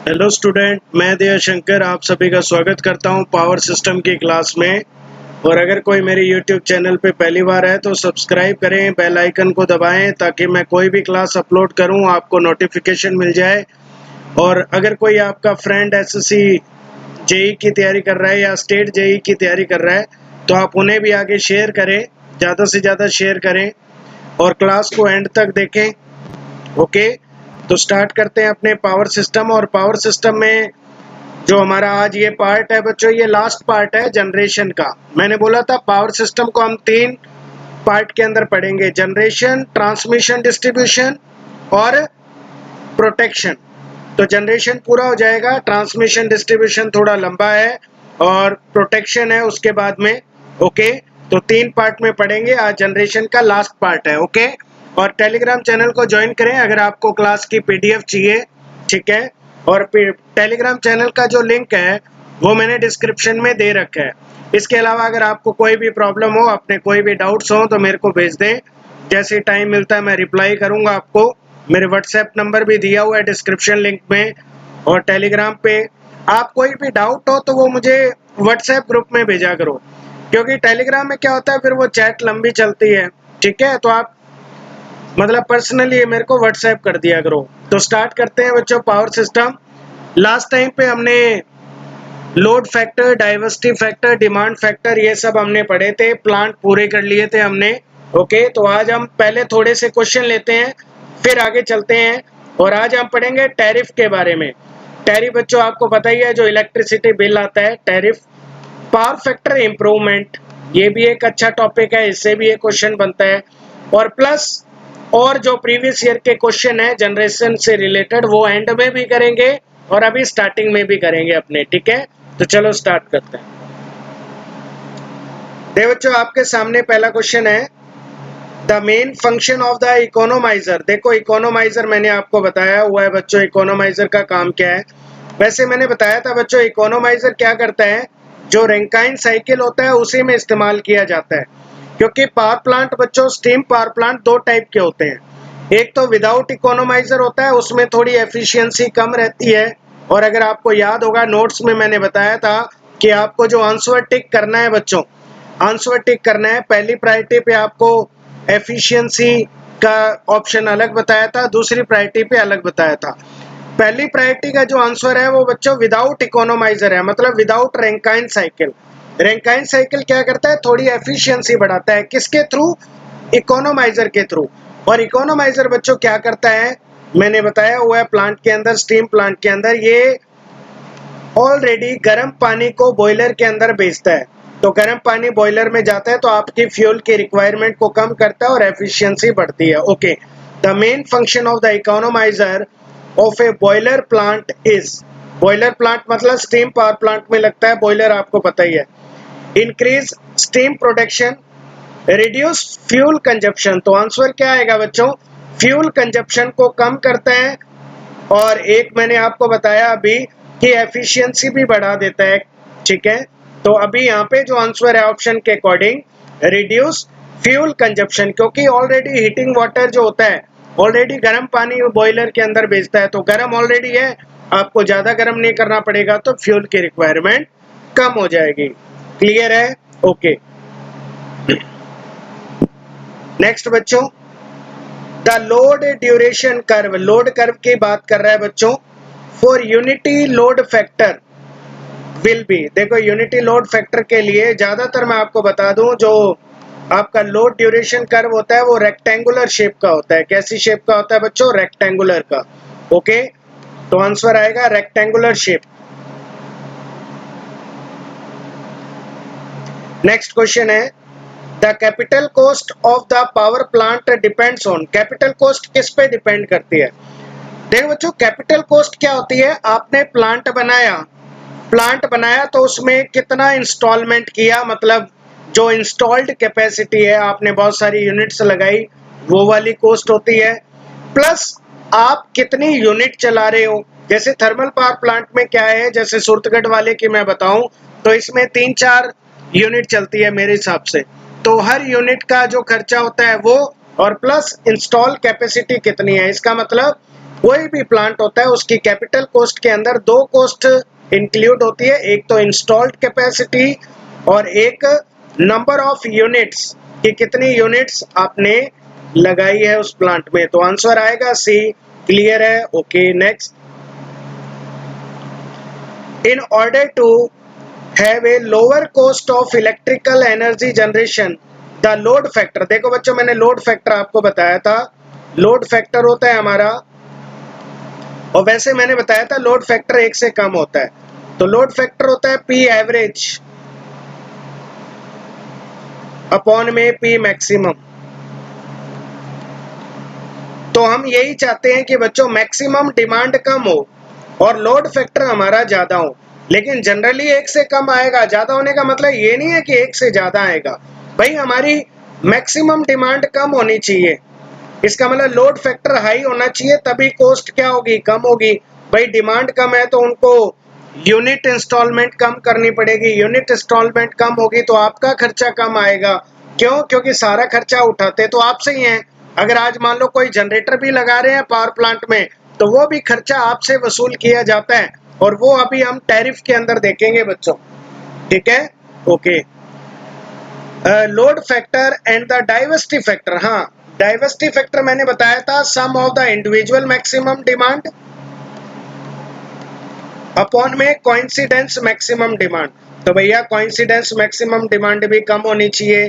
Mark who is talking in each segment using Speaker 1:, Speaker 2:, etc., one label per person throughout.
Speaker 1: Hello student, मैं दयाशंकर आप सभी का स्वागत करता हूं पावर सिस्टम की क्लास में। और अगर कोई मेरे यूट्यूब चैनल पे पहली बार है तो सब्सक्राइब करें, बेल आइकन को दबाएं ताकि मैं कोई भी क्लास अपलोड करूं आपको नोटिफिकेशन मिल जाए। और अगर कोई आपका फ्रेंड एसएससी जेई की तैयारी कर रहा है या स्टेट जेई की तैयारी कर रहा है तो आप उन्हें भी आगे शेयर करें, ज़्यादा से ज़्यादा शेयर करें और क्लास को एंड तक देखें। ओके, तो स्टार्ट करते हैं अपने पावर सिस्टम। और पावर सिस्टम में जो हमारा आज ये पार्ट है बच्चों, ये लास्ट पार्ट है जनरेशन का। मैंने बोला था पावर सिस्टम को हम 3 पार्ट के अंदर पढ़ेंगे: जनरेशन, ट्रांसमिशन, डिस्ट्रीब्यूशन और प्रोटेक्शन। तो जनरेशन पूरा हो जाएगा, ट्रांसमिशन डिस्ट्रीब्यूशन थोड़ा लंबा है और प्रोटेक्शन है उसके बाद में। ओके, तो 3 पार्ट में पढ़ेंगे, आज जनरेशन का लास्ट पार्ट है। ओके, और टेलीग्राम चैनल को ज्वाइन करें अगर आपको क्लास की पीडीएफ चाहिए, ठीक है। और टेलीग्राम चैनल का जो लिंक है वो मैंने डिस्क्रिप्शन में दे रखा है। इसके अलावा अगर आपको कोई भी प्रॉब्लम हो, अपने कोई भी डाउट्स हो तो मेरे को भेज दें, जैसे टाइम मिलता है मैं रिप्लाई करूंगा आपको। मेरे व्हाट्सएप नंबर भी दिया हुआ है डिस्क्रिप्शन लिंक में। और टेलीग्राम पे आप कोई भी डाउट हो तो वो मुझे व्हाट्सएप ग्रुप में भेजा करो, क्योंकि टेलीग्राम में क्या होता है फिर वो चैट लंबी चलती है, ठीक है। तो आप मतलब पर्सनली मेरे को व्हाट्सएप कर दिया करो। तो स्टार्ट करते हैं बच्चों पावर सिस्टम। लास्ट टाइम पे हमने load factor, diversity factor, demand factor ये सब हमने पढ़े थे, प्लांट पूरे कर लिए थे हमने। ओके, तो आज हम पहले थोड़े से क्वेश्चन लेते हैं फिर आगे चलते हैं। और आज हम पढ़ेंगे टैरिफ के बारे में। टैरिफ बच्चों आपको पता ही है, जो इलेक्ट्रिसिटी बिल आता है टैरिफ। पावर फैक्टर इम्प्रूवमेंट, ये भी एक अच्छा टॉपिक है, इससे भी एक क्वेश्चन बनता है। और प्लस और जो प्रीवियस ईयर के क्वेश्चन है जनरेशन से रिलेटेड वो एंड में भी करेंगे और अभी स्टार्टिंग में भी करेंगे अपने, ठीक है। तो चलो स्टार्ट करते हैं। देखो बच्चों, आपके सामने पहला क्वेश्चन है, the main function of the economiser. देखो इकोनोमाइजर मैंने आपको बताया हुआ है बच्चों, इकोनोमाइजर का काम क्या है। वैसे मैंने बताया था बच्चों, इकोनोमाइजर क्या करता है, जो रैंकाइन साइकिल होता है उसी में इस्तेमाल किया जाता है। क्योंकि पावर प्लांट बच्चों, स्टीम पावर प्लांट 2 टाइप के होते हैं। एक तो विदाउट इकोनोमाइजर होता है, उसमें थोड़ी एफिशिएंसी कम रहती है। और अगर आपको याद होगा नोट्स में मैंने बताया था कि आपको जो आंसर टिक करना है बच्चों, आंसर टिक करना है, पहली प्रायोरिटी पे आपको एफिशिएंसी का ऑप्शन अलग बताया था, दूसरी प्रायोरिटी पे अलग बताया था। पहली प्रायोरिटी का जो आंसर है वो बच्चों विदाउट इकोनोमाइजर है, मतलब without Rankine cycle. Rankine cycle क्या करता है, थोड़ी एफिशिएंसी बढ़ाता है, किसके थ्रू, इकोनोमाइजर के थ्रू। और इकोनोमाइजर बच्चों क्या करता है, मैंने बताया हुआ है प्लांट के अंदर, स्टीम प्लांट के अंदर ये ऑलरेडी गर्म पानी को बॉयलर के अंदर भेजता है। तो गर्म पानी बॉयलर में जाता है तो आपकी फ्यूल की रिक्वायरमेंट को कम करता है और एफिशिएंसी बढ़ती है। Okay, the main function of the economiser of A boiler plant is, boiler plant मतलब स्टीम पावर प्लांट में लगता है बॉयलर, आपको पता ही है। Increase steam production, reduce fuel consumption. तो आंसर क्या आएगा बच्चों, फ्यूल कंजप्शन को कम करता है। और एक मैंने आपको बताया अभी कि एफिशिएंसी भी बढ़ा देता है, ठीक है। तो अभी यहाँ पे जो आंसर है ऑप्शन के अकॉर्डिंग रिड्यूस फ्यूल कंजप्शन, क्योंकि ऑलरेडी हीटिंग वाटर जो होता है ऑलरेडी गर्म पानी बॉयलर के अंदर भेजता है, तो गर्म ऑलरेडी है, आपको ज्यादा गर्म नहीं करना पड़ेगा, तो फ्यूल की रिक्वायरमेंट कम हो जाएगी। क्लियर है? ओके, नेक्स्ट बच्चों, the load duration curve, load curve की बात कर रहा है बच्चों। For unity load factor will be, देखो यूनिटी लोड फैक्टर के लिए ज्यादातर मैं आपको बता दूं, जो आपका लोड ड्यूरेशन कर्व होता है वो रेक्टेंगुलर शेप का होता है। कैसी शेप का होता है बच्चों, रेक्टेंगुलर का। ओके, तो आंसर आएगा रेक्टेंगुलर शेप। नेक्स्ट क्वेश्चन है, the capital cost of the power plant depends on, capital cost किस पे डिपेंड करती है। देखो बच्चों, कैपिटल कॉस्ट क्या होती है, आपने प्लांट बनाया तो उसमें कितना इंस्टॉलमेंट किया, मतलब जो इंस्टॉल्ड कैपेसिटी है, आपने बहुत सारी यूनिट्स लगाई, वो वाली कॉस्ट होती है। प्लस आप कितनी यूनिट चला रहे हो, जैसे थर्मल पावर प्लांट में क्या है, जैसे सुरतगढ़ वाले की मैं बताऊं तो इसमें 3-4 यूनिट चलती है मेरे हिसाब से, तो हर यूनिट का जो खर्चा होता है वो, और प्लस इंस्टॉल कैपेसिटी कितनी है, इसका मतलब कोई भी प्लांट होता है उसकी कैपिटल कॉस्ट के अंदर दो कॉस्ट इंक्लूड होती है, एक तो इंस्टॉल्ड कैपेसिटी और एक नंबर ऑफ यूनिट्स कि कितनी यूनिट्स आपने लगाई है उस प्लांट में। तो आंसर आएगा सी। क्लियर है? Okay next. In order to have a lower cost of electrical energy generation the load factor. देखो बच्चों मैंने लोड फैक्टर आपको बताया था, लोड फैक्टर होता है हमारा, और वैसे मैंने बताया था लोड फैक्टर 1 से कम होता है, तो लोड फैक्टर होता है पी एवरेज अपॉन में पी मैक्सिमम। तो हम यही चाहते हैं कि बच्चों मैक्सिमम डिमांड कम हो और लोड फैक्टर हमारा ज्यादा हो, लेकिन जनरली 1 से कम आएगा। ज्यादा होने का मतलब ये नहीं है कि 1 से ज्यादा आएगा, भाई हमारी मैक्सिमम डिमांड कम होनी चाहिए, इसका मतलब लोड फैक्टर हाई होना चाहिए, तभी कॉस्ट क्या होगी, कम होगी। भाई डिमांड कम है तो उनको यूनिट इंस्टॉलमेंट कम करनी पड़ेगी, यूनिट इंस्टॉलमेंट कम होगी तो आपका खर्चा कम आएगा। क्यों? क्योंकि सारा खर्चा उठाते तो आपसे ही हैं। अगर आज मान लो कोई जनरेटर भी लगा रहे हैं पावर प्लांट में, तो वो भी खर्चा आपसे वसूल किया जाता है, और वो अभी हम टैरिफ के अंदर देखेंगे बच्चों। ठीक है? Okay. Load factor and the diversity factor. हाँ, डाइवर्सिटी फैक्टर मैंने बताया था sum of the individual maximum demand upon में कोइंसिडेंस मैक्सिमम डिमांड। तो भैया कोइंसिडेंस मैक्सिमम डिमांड भी कम होनी चाहिए,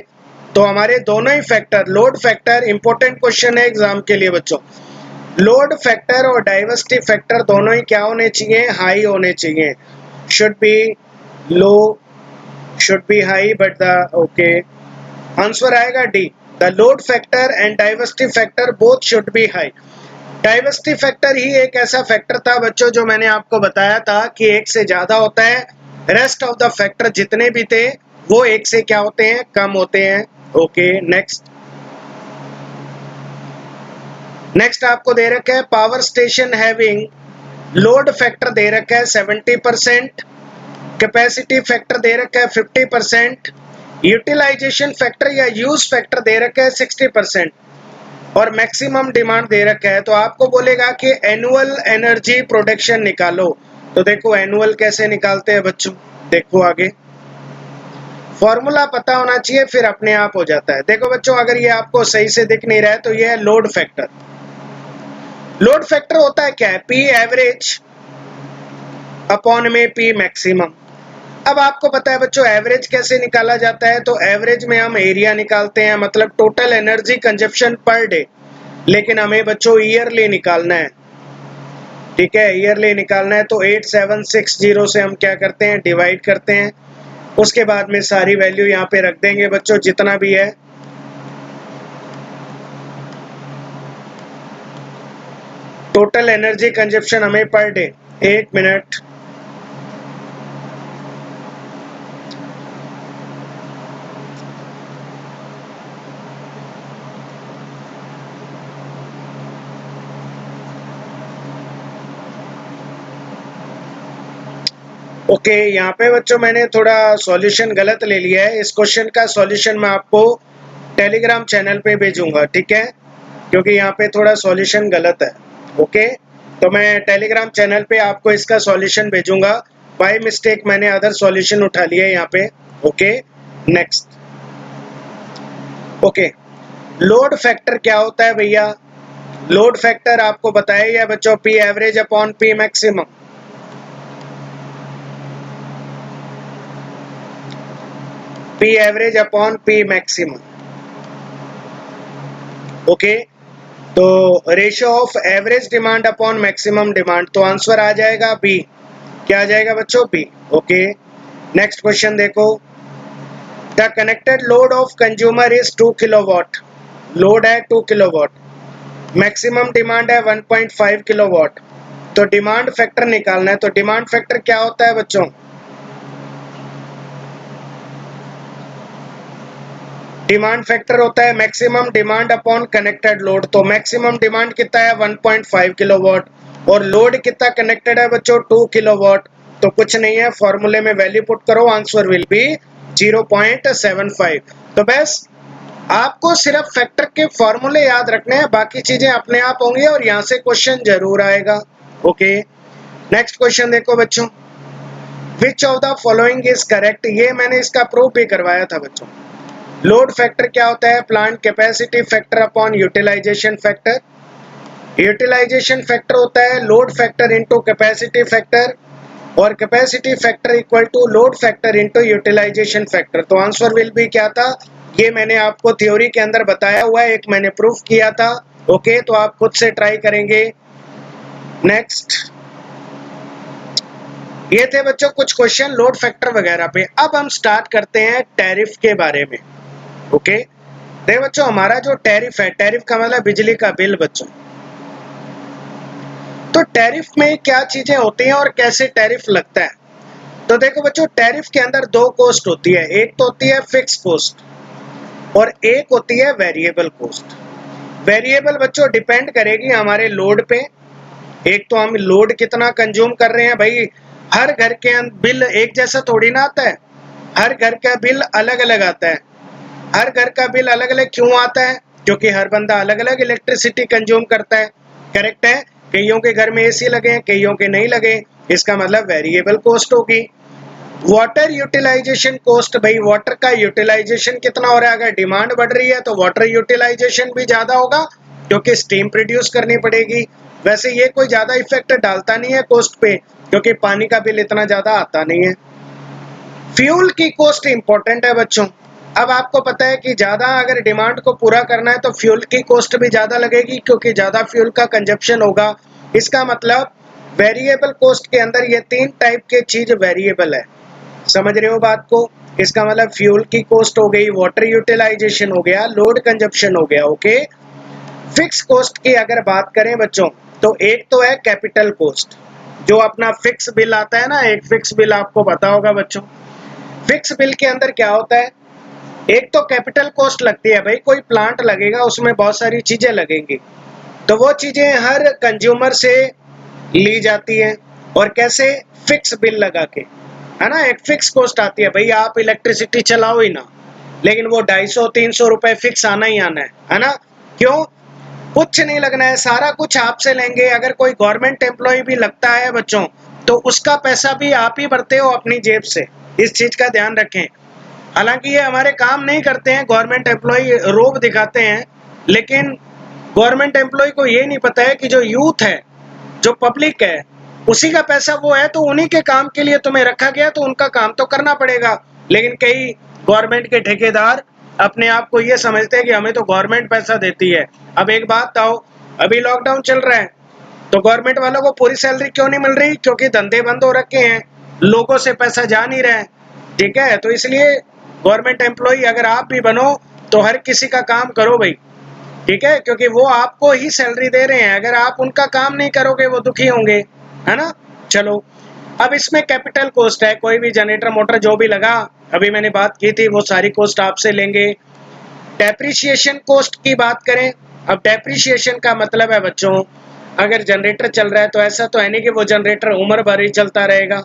Speaker 1: तो हमारे दोनों ही factor, load factor, important question है एग्जाम के लिए बच्चों, लोड फैक्टर और डाइवर्सिटी फैक्टर दोनों ही क्या होने चाहिए, हाई होने चाहिए। Should be low, should be high, but the okay answer आएगा D. The load factor and diversity factor both should be high. Diversity factor ही एक ऐसा फैक्टर था बच्चों जो मैंने आपको बताया था कि 1 से ज्यादा होता है, रेस्ट ऑफ द फैक्टर जितने भी थे वो 1 से क्या होते हैं, कम होते हैं। Okay next. नेक्स्ट आपको दे रखा है power station having load factor दे रखा है 70%, कैपेसिटी फैक्टर दे रखा है 50%, यूटिलाइजेशन फैक्टर या यूज फैक्टर दे रखा है 60%, और मैक्सिमम डिमांड दे रखा है। तो आपको बोलेगा कि एनुअल एनर्जी प्रोडक्शन निकालो। तो देखो एनुअल कैसे निकालते हैं बच्चों, देखो आगे फॉर्मूला पता होना चाहिए, फिर अपने आप हो जाता है। देखो बच्चों अगर ये आपको सही से दिख नहीं रहा है तो ये है लोड फैक्टर। लोड फैक्टर होता है क्या है, पी एवरेज अपॉन में पी मैक्सिमम। अब आपको पता है बच्चों एवरेज कैसे निकाला जाता है, तो एवरेज में हम एरिया निकालते हैं, मतलब total energy consumption per day, लेकिन हमें बच्चों ईयरली निकालना है। ठीक है, ईयरली निकालना है तो 8760 से हम क्या करते हैं, डिवाइड करते हैं, उसके बाद में सारी वैल्यू यहाँ पे रख देंगे बच्चों जितना भी है। टोटल एनर्जी कंजप्शन हमें पर डे, एक मिनट, ओके यहाँ पे बच्चों मैंने थोड़ा सॉल्यूशन गलत ले लिया है। इस क्वेश्चन का सॉल्यूशन मैं आपको टेलीग्राम चैनल पे भेजूंगा, ठीक है, क्योंकि यहाँ पे थोड़ा सॉल्यूशन गलत है। ओके, तो मैं टेलीग्राम चैनल पे आपको इसका सॉल्यूशन भेजूंगा। बाय मिस्टेक मैंने अदर सॉल्यूशन उठा लिया है यहाँ पे। Okay next. Okay, load factor क्या होता है भैया, लोड फैक्टर आपको बताया ही है बच्चों, P average upon P maximum. P average upon P maximum. Okay, तो ratio of average demand upon maximum demand, तो आंसर आ जाएगा बी। क्या आ जाएगा बच्चों, बी। ओके नेक्स्ट क्वेश्चन देखो, the connected load of consumer is 2 kilowatt. Load है 2 किलोवाट, मैक्सिमम डिमांड है 1.5 किलोवाट, तो डिमांड फैक्टर निकालना है। तो डिमांड फैक्टर क्या होता है बच्चों, डिमांड फैक्टर होता है maximum demand upon connected load. तो मैक्सिमम डिमांड कितना है 1.5 किलोवाट, और लोड कितना कनेक्टेड है बच्चों 2 किलोवाट। तो कुछ नहीं है, फॉर्मूले में वैल्यू पुट करो, आंसर विल बी 0.75। तो बस आपको सिर्फ फैक्टर के फॉर्मूले याद रखने हैं, बाकी चीजें अपने आप होंगी और यहाँ से क्वेश्चन जरूर आएगा। ओके, नेक्स्ट क्वेश्चन देखो बच्चों, विच of the following is correct. ये मैंने इसका प्रूफ भी करवाया था बच्चों। लोड फैक्टर क्या होता है? Plant capacity factor upon utilisation factor. Utilisation factor होता है load factor into capacity factor, और capacity factor equal to load factor into utilisation factor. तो आंसर विल बी क्या था? ये मैंने आपको थ्योरी के अंदर बताया हुआ है, एक मैंने प्रूफ किया था। ओके, तो आप खुद से ट्राई करेंगे। नेक्स्ट, ये थे बच्चों कुछ क्वेश्चन लोड फैक्टर वगैरह पे। अब हम स्टार्ट करते हैं टैरिफ के बारे में। ओके, देखो बच्चों, हमारा जो टैरिफ है, टैरिफ का मतलब बिजली का बिल बच्चों। तो टैरिफ में क्या चीजें होती हैं और कैसे टैरिफ लगता है? तो देखो बच्चों, टैरिफ के अंदर दो कॉस्ट होती है, एक तो होती है फिक्स कॉस्ट और एक होती है वेरिएबल कॉस्ट। वेरिएबल बच्चों डिपेंड करेगी हमारे लोड पे। एक तो हम लोड कितना कंज्यूम कर रहे हैं भाई, हर घर के बिल एक जैसा थोड़ी ना आता है, हर घर का बिल अलग अलग आता है। हर घर का बिल अलग अलग क्यों आता है? क्योंकि हर बंदा अलग अलग इलेक्ट्रिसिटी कंज्यूम करता है। करेक्ट है, कईयों के घर में एसी लगे हैं, कईयों के नहीं लगे, इसका मतलब वेरिएबल कॉस्ट होगी। वाटर यूटिलाइजेशन कॉस्ट, भाई वाटर का यूटिलाइजेशन कितना हो रहा है, अगर डिमांड बढ़ रही है तो वाटर यूटिलाइजेशन भी ज्यादा होगा क्योंकि स्टीम प्रोड्यूस करनी पड़ेगी। वैसे ये कोई ज्यादा इफेक्ट डालता नहीं है कॉस्ट पे, क्योंकि पानी का बिल इतना ज्यादा आता नहीं है। फ्यूल की कॉस्ट इंपॉर्टेंट है बच्चों। अब आपको पता है कि ज्यादा अगर डिमांड को पूरा करना है तो फ्यूल की कॉस्ट भी ज्यादा लगेगी, क्योंकि ज्यादा फ्यूल का कंजप्शन होगा। इसका मतलब वेरिएबल कॉस्ट के अंदर ये तीन टाइप के चीज वेरिएबल है, समझ रहे हो बात को? इसका मतलब फ्यूल की कॉस्ट हो गई, वाटर यूटिलाइजेशन हो गया, लोड कंजप्शन हो गया। ओके, फिक्स कॉस्ट की अगर बात करें बच्चों, तो एक तो है कैपिटल कॉस्ट, जो अपना फिक्स बिल आता है ना, एक फिक्स बिल आपको पता होगा बच्चों। फिक्स बिल के अंदर क्या होता है? एक तो कैपिटल कॉस्ट लगती है, भाई कोई प्लांट लगेगा उसमें बहुत सारी चीजें लगेंगी, तो वो चीजें हर कंज्यूमर से ली जाती हैं। और कैसे? फिक्स बिल लगा के, है ना। एक फिक्स कॉस्ट आती है, भाई आप इलेक्ट्रिसिटी चलाओ ही ना, लेकिन वो 250-300 रुपए फिक्स आना ही आना है ना। क्यों? कुछ नहीं लगना है, सारा कुछ आपसे लेंगे। अगर कोई गवर्नमेंट एम्प्लॉय भी लगता है बच्चों, तो उसका पैसा भी आप ही भरते हो अपनी जेब से, इस चीज का ध्यान रखें। हालांकि ये हमारे काम नहीं करते हैं, गवर्नमेंट एम्प्लॉय रोब दिखाते हैं, लेकिन गवर्नमेंट एम्प्लॉय को ये नहीं पता है कि जो यूथ है, जो पब्लिक है, उसी का पैसा वो है, तो उन्हीं के काम के लिए तुम्हें रखा गया, तो उनका काम तो करना पड़ेगा। लेकिन कई गवर्नमेंट के ठेकेदार अपने आप को ये समझते हैं कि हमें तो गवर्नमेंट पैसा देती है। अब एक बात बताओ, अभी लॉकडाउन चल रहा है, तो गवर्नमेंट वालों को पूरी सैलरी क्यों नहीं मिल रही? क्योंकि धंधे बंद हो रखे हैं, लोगों से पैसा जा नहीं रहा है। ठीक है, तो इसलिए गवर्नमेंट एम्प्लॉय अगर आप भी बनो तो हर किसी का काम करो भाई, ठीक है, क्योंकि वो आपको ही सैलरी दे रहे हैं। अगर आप उनका काम नहीं करोगे वो दुखी होंगे, है ना। चलो, अब इसमें कैपिटल कॉस्ट है, कोई भी जनरेटर मोटर जो भी लगा, अभी मैंने बात की थी, वो सारी कॉस्ट आपसे लेंगे। डेप्रिसिएशन कॉस्ट की बात करें, अब डेप्रिसिएशन का मतलब है बच्चों, अगर जनरेटर चल रहा है तो ऐसा तो है नहीं कि वो जनरेटर उम्र भर ही चलता रहेगा।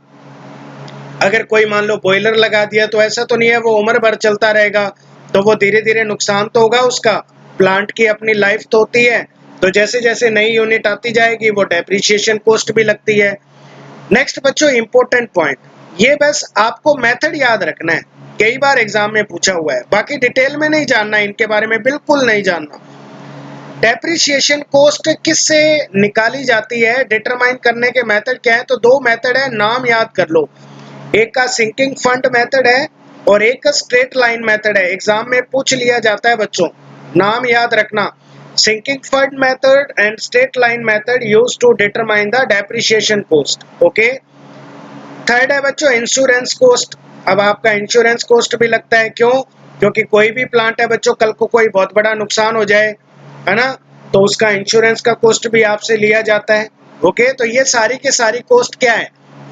Speaker 1: अगर कोई मान लो बॉयलर लगा दिया तो ऐसा तो नहीं है वो उम्र भर चलता रहेगा, तो वो धीरे धीरे नुकसान तो होगा उसका। प्लांट की अपनी लाइफ तो होती है, तो जैसे जैसे नई यूनिट आती जाएगी वो डेप्रिसिएशन कॉस्ट भी लगती है। नेक्स्ट बच्चों, इंपॉर्टेंट पॉइंट, ये बस आपको मेथड याद रखना है, कई बार एग्जाम में पूछा हुआ है, बाकी डिटेल में नहीं जानना, इनके बारे में बिल्कुल नहीं जानना। डेप्रिसिएशन कॉस्ट किससे निकाली जाती है, डिटरमाइन करने के मेथड क्या है? तो दो मेथड है, नाम याद कर लो। एक का सिंकिंग फंड मेथड है और एक का स्ट्रेट लाइन मेथड है। एग्जाम में पूछ लिया जाता है बच्चों, नाम याद रखना, sinking fund method and straight line method used to determine the depreciation cost. Okay, third है बच्चों इंश्योरेंस कॉस्ट। अब आपका इंश्योरेंस कॉस्ट भी लगता है, क्यों? क्योंकि कोई भी प्लांट है बच्चों, कल को कोई बहुत बड़ा नुकसान हो जाए, है ना, तो उसका इंश्योरेंस का कॉस्ट भी आपसे लिया जाता है। ओके, तो ये सारी की सारी कॉस्ट क्या है?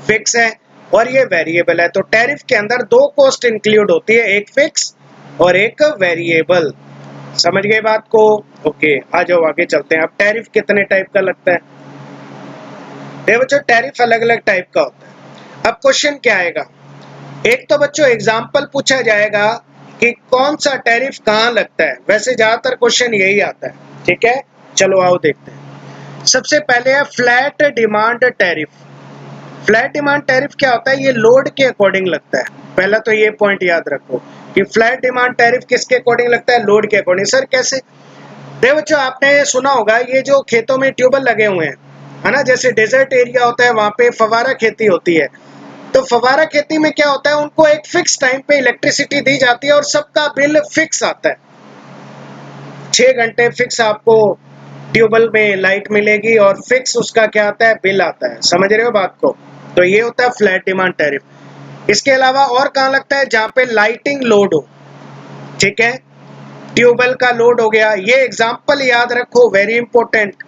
Speaker 1: फिक्स है और ये वेरिएबल है। तो टैरिफ के अंदर दो कॉस्ट इंक्लूड होती है, एक फिक्स और एक वेरिएबल। समझ गए बात को? ओके, आ जाओ आगे चलते हैं। अब टैरिफ कितने टाइप का लगता है? देखो बच्चों, टैरिफ अलग अलग टाइप का होता है। अब क्वेश्चन क्या आएगा? एक तो बच्चों एग्जाम्पल पूछा जाएगा कि कौन सा टैरिफ कहाँ लगता है। वैसे ज्यादातर क्वेश्चन यही आता है, ठीक है। चलो आओ देखते हैं। सबसे पहले है flat demand tariff. Flat demand tariff क्या होता है? ये लोड के अकॉर्डिंग लगता है। पहला तो ये पॉइंट याद रखो कि फ्लैट डिमांड टैरिफ किसके अकॉर्डिंग लगता है? लोड के अकॉर्डिंग। सर कैसे? देखो बच्चों, आपने सुना होगा ये जो खेतों में ट्यूबवेल लगे हुए हैं, है ना, जैसे डेजर्ट एरिया होता है वहां पे फवारा खेती होती है। तो फवारा खेती में क्या होता है, उनको एक फिक्स टाइम पे इलेक्ट्रिसिटी दी जाती है और सबका बिल फिक्स आता है। 6 घंटे फिक्स आपको ट्यूबवेल में लाइट मिलेगी और फिक्स उसका क्या आता है? बिल आता है। समझ रहे हो बात को? तो ये होता है फ्लैट डिमांड टैरिफ। इसके अलावा और कहाँ लगता है? जहाँ पे लाइटिंग लोड हो, ठीक है। ट्यूबवेल का लोड हो गया, ये एग्जाम्पल याद रखो, वेरी इंपॉर्टेंट।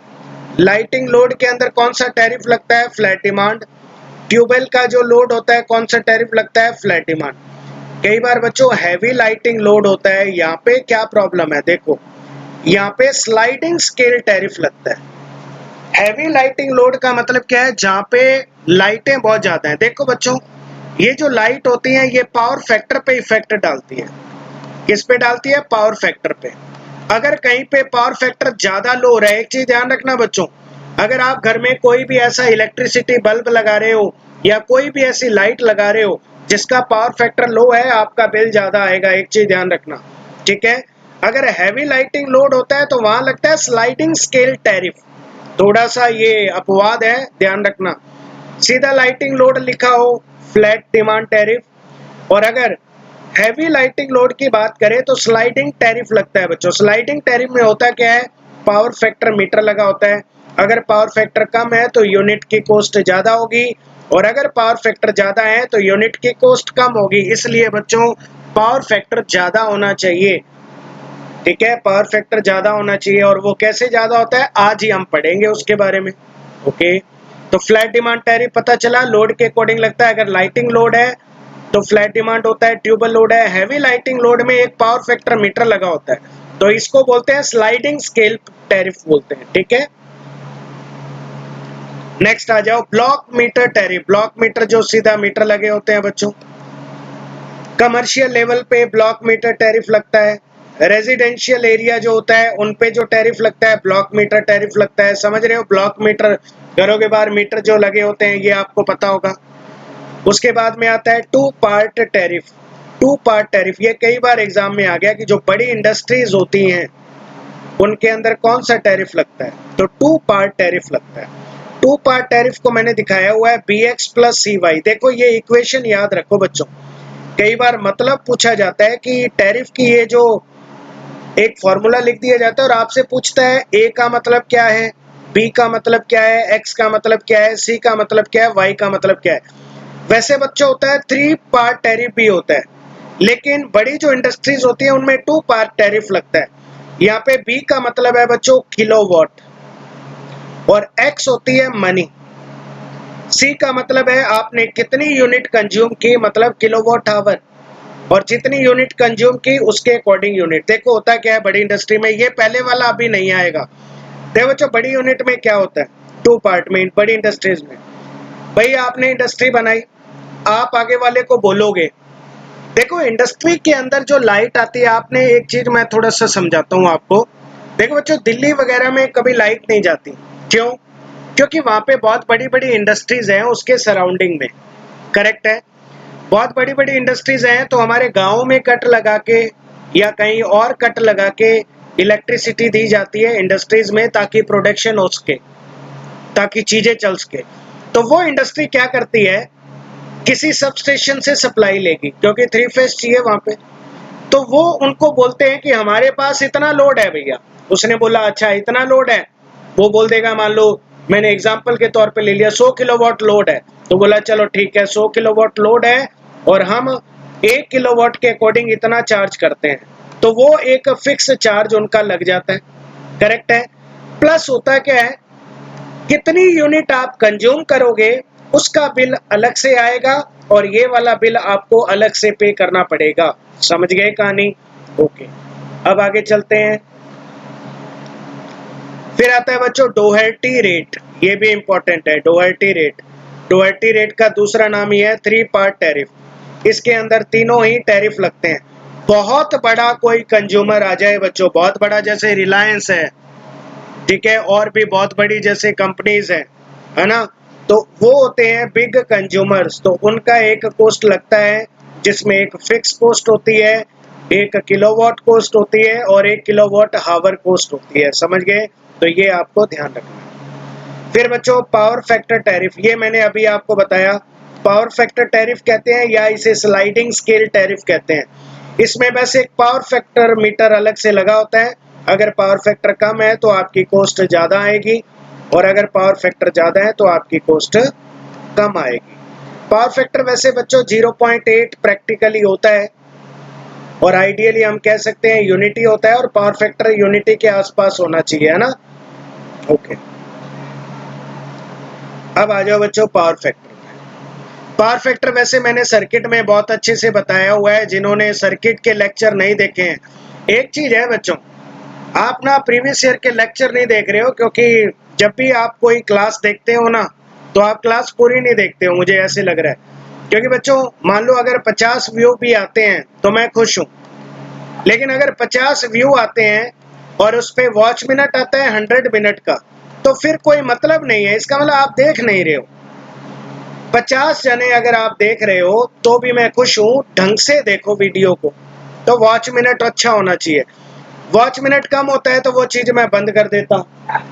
Speaker 1: लाइटिंग लोड के अंदर कौन सा टैरिफ लगता है? Flat demand. ट्यूबवेल का जो लोड होता है कौन सा टैरिफ लगता है? Flat demand. कई बार बच्चों हैवी लाइटिंग लोड होता है, यहाँ पे क्या प्रॉब्लम है? देखो यहाँ पे स्लाइडिंग स्केल टैरिफ लगता है। हैवी लाइटिंग लोड का मतलब क्या है? जहाँ पे लाइटें बहुत ज्यादा हैं। देखो बच्चों, ये जो लाइट होती है ये पावर फैक्टर पे इफेक्ट डालती है। किस पे डालती है? पावर फैक्टर पे। अगर कहीं पे पावर फैक्टर ज्यादा लो हो रहा है, एक चीज ध्यान रखना बच्चों, अगर आप घर में कोई भी ऐसा इलेक्ट्रिसिटी बल्ब लगा रहे हो या कोई भी ऐसी लाइट लगा रहे हो जिसका पावर फैक्टर लो है, आपका बिल ज्यादा आएगा। एक चीज ध्यान रखना, ठीक है। अगर हैवी लाइटिंग लोड होता है तो वहां लगता है स्लाइडिंग स्केल टैरिफ। थोड़ा सा ये अपवाद है, ध्यान रखना। सीधा लाइटिंग लोड लिखा हो फ्लैट डिमांड टैरिफ, और अगर हैवी लाइटिंग लोड की बात करें तो स्लाइडिंग टैरिफ लगता है बच्चों। स्लाइडिंग टैरिफ में होता क्या है? पावर फैक्टर मीटर लगा होता है। अगर पावर फैक्टर कम है तो यूनिट की कॉस्ट ज्यादा होगी, और अगर पावर फैक्टर ज्यादा है तो यूनिट की कॉस्ट कम होगी। इसलिए बच्चों पावर फैक्टर ज्यादा होना चाहिए, ठीक है। पावर फैक्टर ज्यादा होना चाहिए, और वो कैसे ज्यादा होता है आज ही हम पढ़ेंगे उसके बारे में, ओके। तो फ्लैट डिमांड टैरिफ पता चला लोड के अकॉर्डिंग लगता है। अगर लाइटिंग लोड है तो फ्लैट डिमांड होता है, ट्यूबवेल लोड है। हैवी लाइटिंग लोड में एक पावर फैक्टर मीटर लगा होता है, तो इसको बोलते हैं स्लाइडिंग स्केल टैरिफ बोलते हैं, ठीक है। नेक्स्ट आ जाओ block meter tariff. Block meter जो सीधा मीटर लगे होते हैं बच्चों। कमर्शियल लेवल पे ब्लॉक मीटर टैरिफ लगता है। रेजिडेंशियल एरिया जो होता है उन पे जो टैरिफ लगता है ब्लॉक मीटर टैरिफ लगता है। समझ रहे हो? ब्लॉक मीटर, घरों के बाहर मीटर जो लगे होते हैं, ये आपको पता होगा। उसके बाद में आता है two part tariff. Two part tariff ये कई बार एग्जाम में आ गया कि जो बड़ी इंडस्ट्रीज होती हैं उनके अंदर कौन सा टैरिफ लगता है? तो टू पार्ट टैरिफ लगता है। टू पार्ट टैरिफ को मैंने दिखाया हुआ है bx प्लस cy। देखो ये इक्वेशन याद रखो बच्चों, कई बार मतलब पूछा जाता है कि टैरिफ की ये जो एक फॉर्मूला लिख दिया जाता है और आपसे पूछता है a का मतलब क्या है, b का मतलब क्या है, x का मतलब क्या है, c का मतलब क्या है, y का मतलब क्या है। वैसे बच्चों होता है 3 पार्ट टैरिफ भी होता है, लेकिन बड़ी जो इंडस्ट्रीज होती है उनमें 2 पार्ट टैरिफ लगता है। यहाँ पे बी का मतलब है बच्चों किलोवाट, और एक्स होती है मनी। सी का मतलब है आपने कितनी यूनिट कंज्यूम की, मतलब किलोवाट आवर, और जितनी यूनिट कंज्यूम की उसके अकॉर्डिंग यूनिट। देखो होता क्या है बड़ी इंडस्ट्री में, ये पहले वाला अभी नहीं आएगा। देखो बच्चों बड़ी यूनिट में क्या होता है, 2 पार्ट में बड़ी इंडस्ट्रीज में। भाई आपने इंडस्ट्री बनाई, आप आगे वाले को बोलोगे, देखो इंडस्ट्री के अंदर जो लाइट आती है, आपने एक चीज मैं थोड़ा सा समझाता हूँ आपको। देखो बच्चों दिल्ली वगैरह में कभी लाइट नहीं जाती, क्यों? क्योंकि वहां पे बहुत बड़ी बड़ी इंडस्ट्रीज हैं उसके सराउंडिंग में, करेक्ट है। बहुत बड़ी बड़ी इंडस्ट्रीज हैं, तो हमारे गाँव में कट लगा के या कहीं और कट लगा के इलेक्ट्रिसिटी दी जाती है इंडस्ट्रीज में, ताकि प्रोडक्शन हो सके, ताकि चीजें चल सके। तो वो इंडस्ट्री क्या करती है, किसी सब स्टेशन से सप्लाई लेगी, क्योंकि 3 फेज चाहिए वहां पे। तो वो उनको बोलते हैं कि हमारे पास इतना लोड है भैया। उसने बोला अच्छा इतना लोड है, वो बोल देगा, मान लो मैंने एग्जांपल के तौर पे ले लिया 100 किलोवाट लोड है, तो बोला चलो ठीक है 100 किलोवाट लोड है और हम 1 किलोवाट के अकॉर्डिंग इतना चार्ज करते हैं, तो वो एक फिक्स चार्ज उनका लग जाता है, करेक्ट है। प्लस होता क्या है, कितनी यूनिट आप कंज्यूम करोगे उसका बिल अलग से आएगा, और ये वाला बिल आपको अलग से पे करना पड़ेगा। समझ गए कहानी? ओके, अब आगे चलते हैं। फिर आता है बच्चों डोहर्टी रेट, ये भी इंपॉर्टेंट है। डोहर्टी रेट, डोहर्टी रेट का दूसरा नाम ही है 3 पार्ट टैरिफ। इसके अंदर तीनों ही टैरिफ लगते हैं। बहुत बड़ा कोई कंज्यूमर आ जाए बच्चों, बहुत बड़ा, जैसे रिलायंस है, ठीक है, और भी बहुत बड़ी जैसे कंपनीज है ना, तो वो होते हैं बिग कंज्यूमर्स, तो उनका एक कॉस्ट लगता है जिसमें एक फिक्स कॉस्ट होती है, एक किलोवाट कॉस्ट होती है और एक किलोवाट हावर कॉस्ट होती है। समझ गए? तो ये आपको ध्यान रखना है। फिर बच्चों पावर फैक्टर टैरिफ, ये मैंने अभी आपको बताया, पावर फैक्टर टैरिफ कहते हैं या इसे स्लाइडिंग स्केल टैरिफ कहते हैं। इसमें बस एक पावर फैक्टर मीटर अलग से लगा होता है, अगर पावर फैक्टर कम है तो आपकी कॉस्ट ज़्यादा आएगी और अगर पावर फैक्टर ज़्यादा है तो आपकी कॉस्ट कम आएगी। पावर फैक्टर वैसे बच्चों 0.8 प्रैक्टिकली होता है और आइडियली हम कह सकते हैं यूनिटी होता है, और पावर फैक्टर यूनिटी के आसपास होना चाहिए, है ना। ओके, अब आ जाओ बच्चों पावर फैक्टर। पावर फैक्टर वैसे मैंने सर्किट में बहुत अच्छे से बताया हुआ है, जिन्होंने सर्किट के लेक्चर नहीं देखे हैं। एक चीज है बच्चों, आप ना प्रीवियस ईयर के लेक्चर नहीं देख रहे हो, क्योंकि जब भी आप कोई क्लास देखते हो ना तो आप क्लास पूरी नहीं देखते हो, मुझे ऐसे लग रहा है। क्योंकि बच्चों मान लो अगर 50 व्यू भी आते हैं तो मैं खुश हूँ, लेकिन अगर 50 व्यू आते हैं और उस पे वॉच मिनट आता है 100 मिनट का, तो फिर कोई मतलब नहीं है, इसका मतलब आप देख नहीं रहे हो। 50 जने अगर आप देख रहे हो तो भी मैं खुश हूँ, ढंग से देखो वीडियो को, तो वॉच मिनट अच्छा होना चाहिए। वॉच मिनट कम होता है तो वो चीज मैं बंद कर देता हूँ,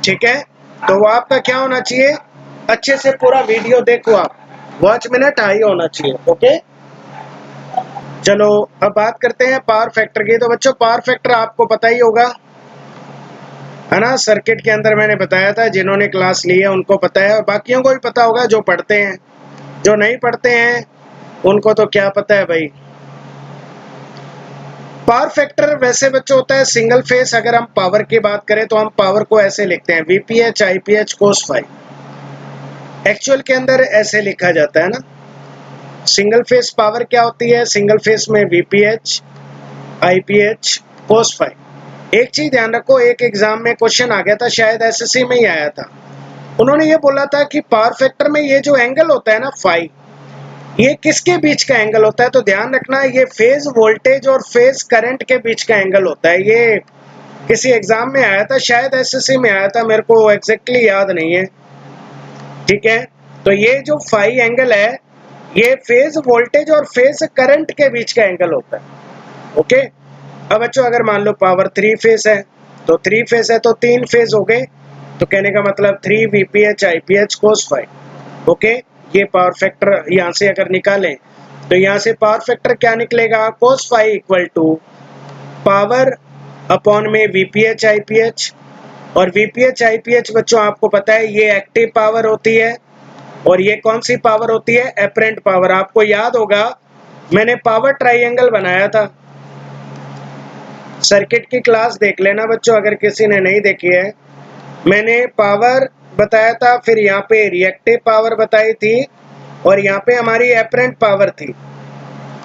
Speaker 1: ठीक है। तो वो आपका क्या होना चाहिए, अच्छे से पूरा वीडियो देखो आप, वॉच मिनट हाई होना चाहिए। ओके, चलो अब बात करते हैं पावर फैक्टर की। तो बच्चों पावर फैक्टर आपको पता ही होगा, है ना, सर्किट के अंदर मैंने बताया था, जिन्होंने क्लास ली है उनको पता है और बाकियों को भी पता होगा जो पढ़ते हैं। जो नहीं पढ़ते हैं उनको तो क्या पता है भाई। पावर फैक्टर वैसे बच्चों होता है सिंगल फेस। अगर हम पावर की बात करें तो हम पावर को ऐसे लिखते हैं VPH IPH cos phi, actual के अंदर ऐसे लिखा जाता है ना। सिंगल फेस पावर क्या होती है, सिंगल फेस में VPH IPH cos फाई। एक चीज ध्यान रखो, एक एग्जाम में क्वेश्चन आ गया था, शायद SSC में ही आया था, उन्होंने ये बोला था कि पावर फैक्टर में ये जो एंगल होता है ना फाई, ये किसके बीच का एंगल होता है। तो ध्यान रखना ये फेज वोल्टेज और फेज करंट के बीच का एंगल होता है। ये किसी एग्जाम में आया था, शायद SSC में आया था, मेरे को एग्जैक्टली याद नहीं है, ठीक है। तो ये जो फाई एंगल है ये फेज वोल्टेज और फेज करंट के बीच का एंगल होता है। ओके, अब बच्चों अगर मान लो पावर 3 फेज है, तो 3 फेज है तो 3 फेज हो गए, तो कहने का मतलब 3 VPH IPH cos phi. Okay, ये पावर फैक्टर यहाँ से अगर निकालें तो यहाँ से पावर फैक्टर क्या निकलेगा, cos phi equal to power upon में VPH IPH। और VPH IPH बच्चों आपको पता है ये एक्टिव पावर होती है और ये कौन सी पावर होती है, एपरेंट पावर। आपको याद होगा मैंने पावर ट्राइंगल बनाया था, सर्किट की क्लास देख लेना बच्चों अगर किसी ने नहीं देखी है। मैंने पावर बताया था, फिर यहाँ पे रिएक्टिव पावर बताई थी और यहाँ पे हमारी एपरेंट पावर थी,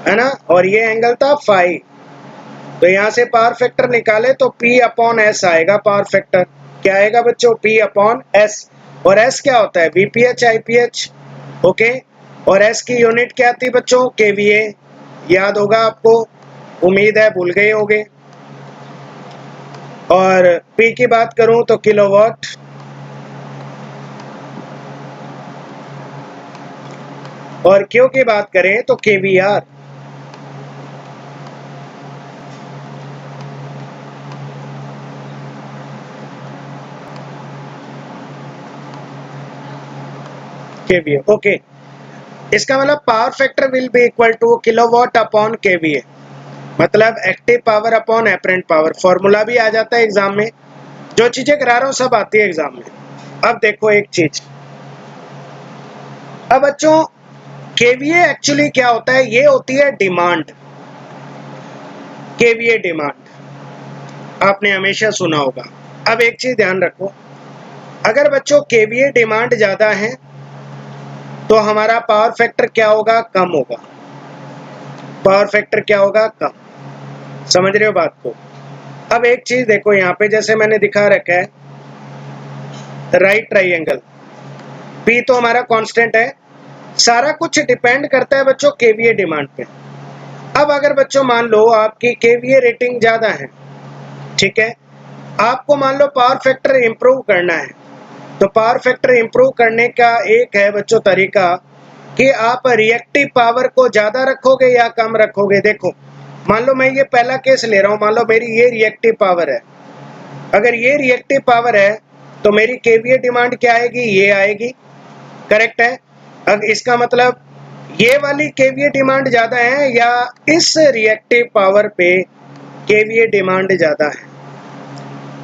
Speaker 1: है ना, और ये एंगल था फाई। तो यहाँ से पावर फैक्टर निकाले तो P अपॉन S आएगा। पावर फैक्टर क्या आएगा बच्चों, P अपॉन S। और S क्या होता है, VPH IPH। ओके, और S की यूनिट क्या थी बच्चों, KVA, याद होगा आपको, उम्मीद है भूल गए होंगे। और P की बात करूं तो किलोवाट, और Q की बात करें तो KVAR। KVA ओके, इसका मतलब power factor will be equal to kilowatt upon KVA, मतलब active power upon apparent power. Formula भी आ जाता है एग्जाम में, जो चीजें करा रहा हूँ सब आती है एग्जाम में। अब देखो एक चीज, अब बच्चों KVA एक्चुअली क्या होता है, ये होती है डिमांड। KVA डिमांड आपने हमेशा सुना होगा। अब एक चीज ध्यान रखो, अगर बच्चों KVA डिमांड ज्यादा है तो हमारा पावर फैक्टर क्या होगा, कम होगा। पावर फैक्टर क्या होगा, कम। समझ रहे हो बात को। अब एक चीज देखो यहाँ पे जैसे मैंने दिखा रखा है राइट ट्राइंगल, P तो हमारा कांस्टेंट है, सारा कुछ डिपेंड करता है बच्चों KVA डिमांड पे। अब अगर बच्चों मान लो आपकी केवीए रेटिंग ज्यादा है, ठीक है, आपको मान लो पावर फैक्टर इंप्रूव करना है, तो पावर फैक्टर इंप्रूव करने का एक है बच्चों तरीका कि आप रिएक्टिव पावर को ज्यादा रखोगे या कम रखोगे। देखो मान लो मैं ये पहला केस ले रहा हूं, मान लो मेरी ये रिएक्टिव पावर है, अगर ये रिएक्टिव पावर है तो मेरी केवीए डिमांड क्या आएगी, ये आएगी, करेक्ट है। अब इसका मतलब ये वाली केवीए डिमांड ज्यादा है या इस रिएक्टिव पावर पे केवीए डिमांड ज्यादा है,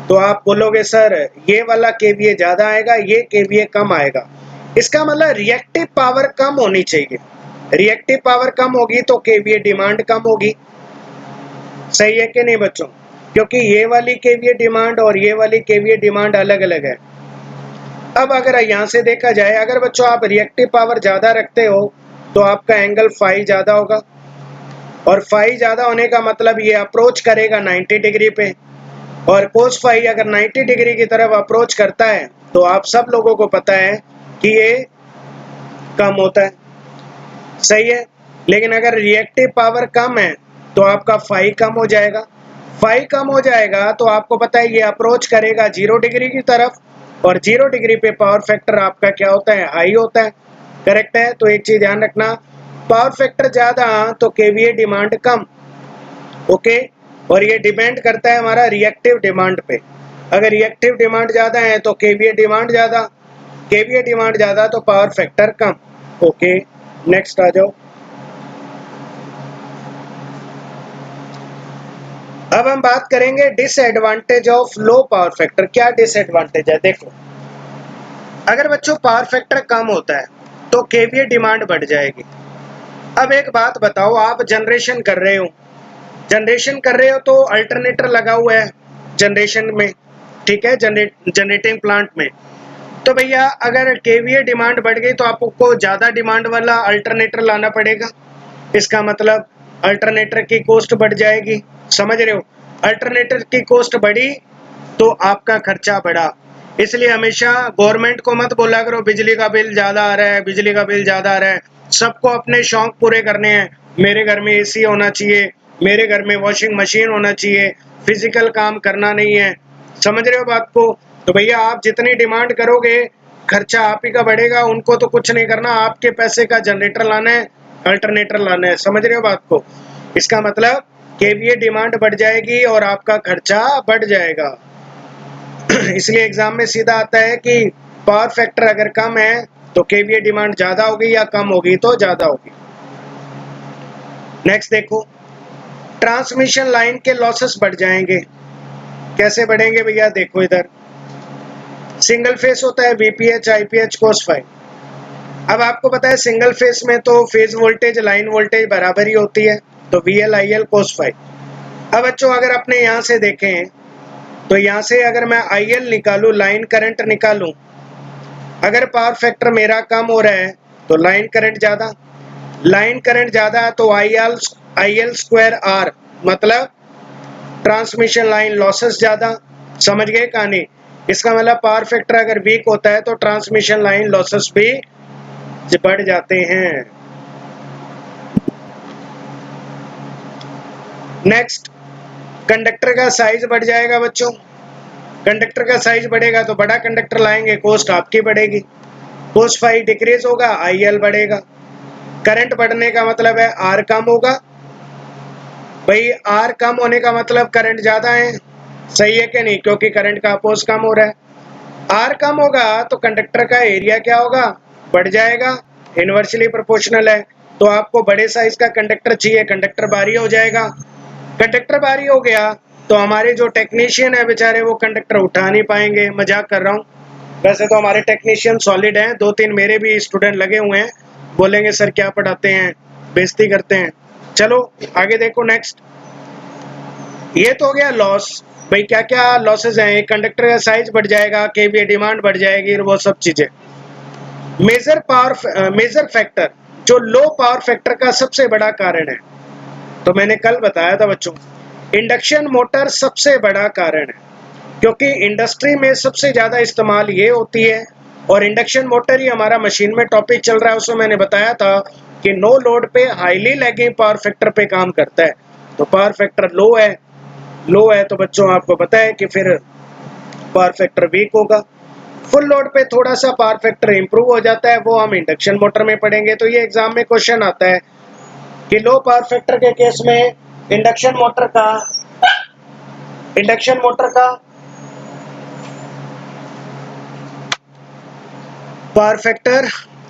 Speaker 1: तो आप बोलोगे सर ये वाला केवीए ज्यादा आएगा, ये केवीए कम आएगा। इसका मतलब रिएक्टिव पावर कम होनी चाहिए, रिएक्टिव पावर कम होगी तो केवीए डिमांड कम होगी, सही है कि नहीं बच्चों, क्योंकि ये वाली केवीए डिमांड और ये वाली केवीए डिमांड अलग अलग है। अब अगर यहाँ से देखा जाए, अगर बच्चों आप रिएक्टिव पावर ज्यादा रखते हो तो आपका एंगल फाई ज्यादा होगा, और फाई ज्यादा होने का मतलब ये अप्रोच करेगा 90 डिग्री पे, और कोस फाई अगर 90 डिग्री की तरफ अप्रोच करता है तो आप सब लोगों को पता है कि ये कम होता है, सही है। लेकिन अगर रिएक्टिव पावर कम है तो आपका फाई कम हो जाएगा, फाई कम हो जाएगा तो आपको पता है ये अप्रोच करेगा 0 डिग्री की तरफ, और 0 डिग्री पे पावर फैक्टर आपका क्या होता है, हाई होता है, करेक्ट है। तो एक चीज ध्यान रखना, पावर फैक्टर ज्यादा तो केवीए डिमांड कम, ओके, और ये डिपेंड करता है हमारा रिएक्टिव डिमांड पे, अगर रिएक्टिव डिमांड ज्यादा है तो केवीए डिमांड ज्यादा, केवीए डिमांड ज्यादा तो पावर फैक्टर कम, ओके। नेक्स्ट आ जाओ। अब हम बात करेंगे disadvantage of low power factor. क्या डिसएडवांटेज है, देखो अगर बच्चों पावर फैक्टर कम होता है तो केवीए डिमांड बढ़ जाएगी। अब एक बात बताओ, आप जनरेशन कर रहे हो, जनरेशन कर रहे हो तो अल्टरनेटर लगा हुआ है जनरेशन में, ठीक है, जनरेटिंग प्लांट में, तो भैया अगर केवीए डिमांड बढ़ गई तो आपको ज्यादा डिमांड वाला अल्टरनेटर लाना पड़ेगा, इसका मतलब अल्टरनेटर की कॉस्ट बढ़ जाएगी, समझ रहे हो, अल्टरनेटर की कॉस्ट बढ़ी तो आपका खर्चा बढ़ा। इसलिए हमेशा गवर्नमेंट को मत बोला करो बिजली का बिल ज्यादा आ रहा है, बिजली का बिल ज्यादा आ रहा है, सबको अपने शौक पूरे करने हैं, मेरे घर में एसी होना चाहिए, मेरे घर में वॉशिंग मशीन होना चाहिए, फिजिकल काम करना नहीं है, समझ रहे हो बात को। तो भैया आप जितनी डिमांड करोगे खर्चा आप ही का बढ़ेगा, उनको तो कुछ नहीं करना, आपके पैसे का जनरेटर लाना है, अल्टरनेटर लाना है, समझ रहे हो बात को। इसका मतलब केवीए डिमांड बढ़ जाएगी और आपका खर्चा बढ़ जाएगा। इसलिए एग्जाम में सीधा आता है कि पावर फैक्टर अगर कम है तो केवीए डिमांड ज्यादा होगी या कम होगी, तो ज्यादा होगी। नेक्स्ट देखो, ट्रांसमिशन लाइन के लॉसेस बढ़ जाएंगे। कैसे बढ़ेंगे भैया, देखो इधर सिंगल फेस होता है वीपीएच आईपीएच कोस फाई। अब आपको पता है सिंगल फेस में तो फेज वोल्टेज लाइन वोल्टेज बराबर ही होती है, तो वीएल आईएल कोस फाई। अब बच्चों अगर अपने यहाँ से देखें तो यहाँ से अगर मैं आईएल निकालूं, लाइन करंट निकालूं, अगर पावर फैक्टर मेरा कम हो रहा है तो लाइन करंट ज्यादा, लाइन करंट ज्यादा तो आईएल स्क्वायर आर, मतलब ट्रांसमिशन लाइन लॉसेस ज्यादा, समझ गए कहानी। इसका मतलब पावर फैक्टर अगर वीक होता है तो ट्रांसमिशन लाइन लॉसेस भी बढ़ जाते हैं। नेक्स्ट, कंडक्टर का साइज बढ़ जाएगा बच्चों, कंडक्टर का साइज बढ़ेगा तो बड़ा कंडक्टर लाएंगे, कॉस्ट आपकी बढ़ेगी, कोस फाई डिक्रीज होगा, आईएल बढ़ेगा। करंट बढ़ने का मतलब है आर कम होगा, भाई आर कम होने का मतलब करंट ज्यादा है, सही है कि नहीं, क्योंकि करंट का अपोज कम हो रहा है। आर कम होगा तो कंडक्टर का एरिया क्या होगा, बढ़ जाएगा, इनवर्सली प्रोपोर्शनल है, तो आपको बड़े साइज का कंडक्टर चाहिए, कंडक्टर भारी हो जाएगा, कंडक्टर भारी हो गया तो हमारे जो टेक्नीशियन है बेचारे वो कंडक्टर उठा नहीं पाएंगे, मजाक कर रहा हूँ, वैसे तो हमारे टेक्नीशियन सॉलिड हैं, 2-3 मेरे भी स्टूडेंट लगे हुए हैं, बोलेंगे सर क्या पढ़ाते हैं, बेइज्जती करते हैं। चलो आगे देखो। नेक्स्ट, ये तो हो गया लॉस, भाई क्या क्या लॉसेज हैं, कंडक्टर का साइज बढ़ जाएगा, केवीए डिमांड बढ़ जाएगी, वो सब चीजें। मेजर फैक्टर, जो लो पावर फैक्टर का सबसे बड़ा कारण है, तो मैंने कल बताया था बच्चों, इंडक्शन मोटर सबसे बड़ा कारण है, क्योंकि इंडस्ट्री में सबसे ज्यादा इस्तेमाल ये होती है, और इंडक्शन मोटर ही हमारा मशीन में टॉपिक चल रहा है, उसमें मैंने बताया था कि नो लोड पे हाईली लैगिंग पावर फैक्टर पे काम करता है। तो पावर फैक्टर लो है तो बच्चों आपको पता है कि फिर पावर फैक्टर वीक होगा। फुल लोड पे थोड़ा सा पावर फैक्टर इंप्रूव हो जाता है, वो हम इंडक्शन मोटर में पढ़ेंगे। तो ये एग्जाम में क्वेश्चन आता है कि लो पावर फैक्टर के केस में इंडक्शन मोटर का पावर फैक्टर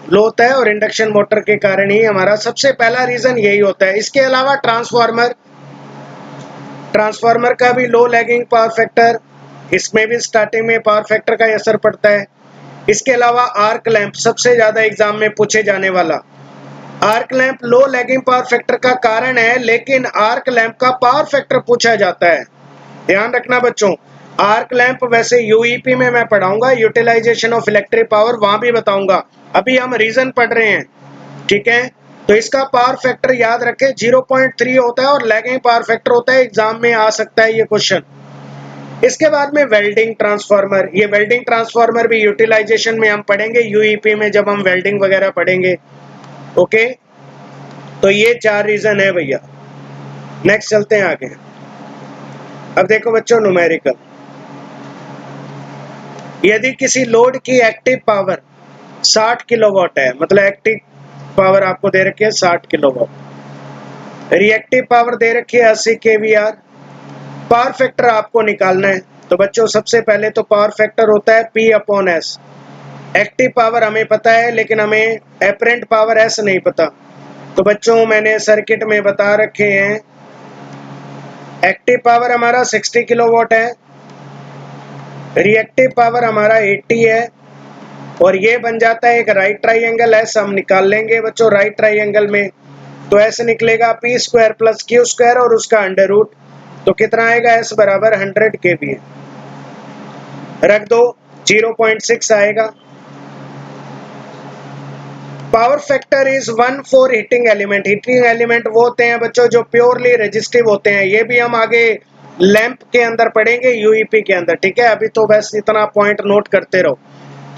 Speaker 1: लो होता है, और इंडक्शन मोटर के कारण ही हमारा सबसे पहला रीजन यही होता है। इसके अलावा ट्रांसफार्मर का भी लो लैगिंग पावर फैक्टर, इसमें भी स्टार्टिंग में पावर फैक्टर का असर पड़ता है। इसके अलावा आर्क लैंप, सबसे ज्यादा एग्जाम में पूछे जाने वाला आर्क लैंप लो लैगिंग पावर फैक्टर का कारण है, लेकिन आर्क लैंप का पावर फैक्टर पूछा जाता है। ध्यान रखना बच्चों, आर्क लैंप वैसे यूईपी में मैं पढ़ाऊंगा, यूटिलाइजेशन ऑफ इलेक्ट्रिक पावर, वहां भी बताऊंगा। अभी हम रीजन पढ़ रहे हैं, ठीक है। तो इसका पावर फैक्टर याद रखें 0.3 होता है और लैगिंग पावर फैक्टर होता है। एग्जाम में आ सकता है ये क्वेश्चन। इसके बाद में वेल्डिंग ट्रांसफार्मर, ये वेल्डिंग ट्रांसफार्मर भी यूटिलाइजेशन में हम पढ़ेंगे, यूईपी में जब हम वेल्डिंग वगैरह पढ़ेंगे। ओके, तो ये 4 रीजन है भैया। नेक्स्ट चलते हैं आगे। अब देखो बच्चों, न्यूमेरिकल, यदि किसी लोड की एक्टिव पावर 60 किलोवाट है, मतलब एक्टिव पावर आपको दे रखी है 60 किलोवाट, रिएक्टिव पावर दे रखी है 80 केवीआर, पावर फैक्टर आपको निकालना है। तो बच्चों सबसे पहले तो पावर फैक्टर होता है P/S। एक्टिव पावर हमें पता है, लेकिन हमें एपरेंट पावर S नहीं पता। तो बच्चों मैंने सर्किट में बता रखे हैं, एक्टिव पावर हमारा 60 किलोवाट है, रिएक्टिव पावर हमारा 80 है, और ये बन जाता है एक राइट ट्राइंगल एस। हम निकाल लेंगे बच्चों राइट ट्राइंगल में, तो ऐसे निकलेगा P² + Q² और उसका अंडर रूट। तो कितना आएगा, S बराबर 100 kVA रख दो, 0.6 आएगा। Power factor is 1 for heating element. Heating element वो होते हैं बच्चों जो प्योरली रेजिस्टिव होते हैं। ये भी हम आगे लैंप के अंदर पढ़ेंगे, यूईपी के अंदर, ठीक है। अभी तो बस इतना पॉइंट नोट करते रहो।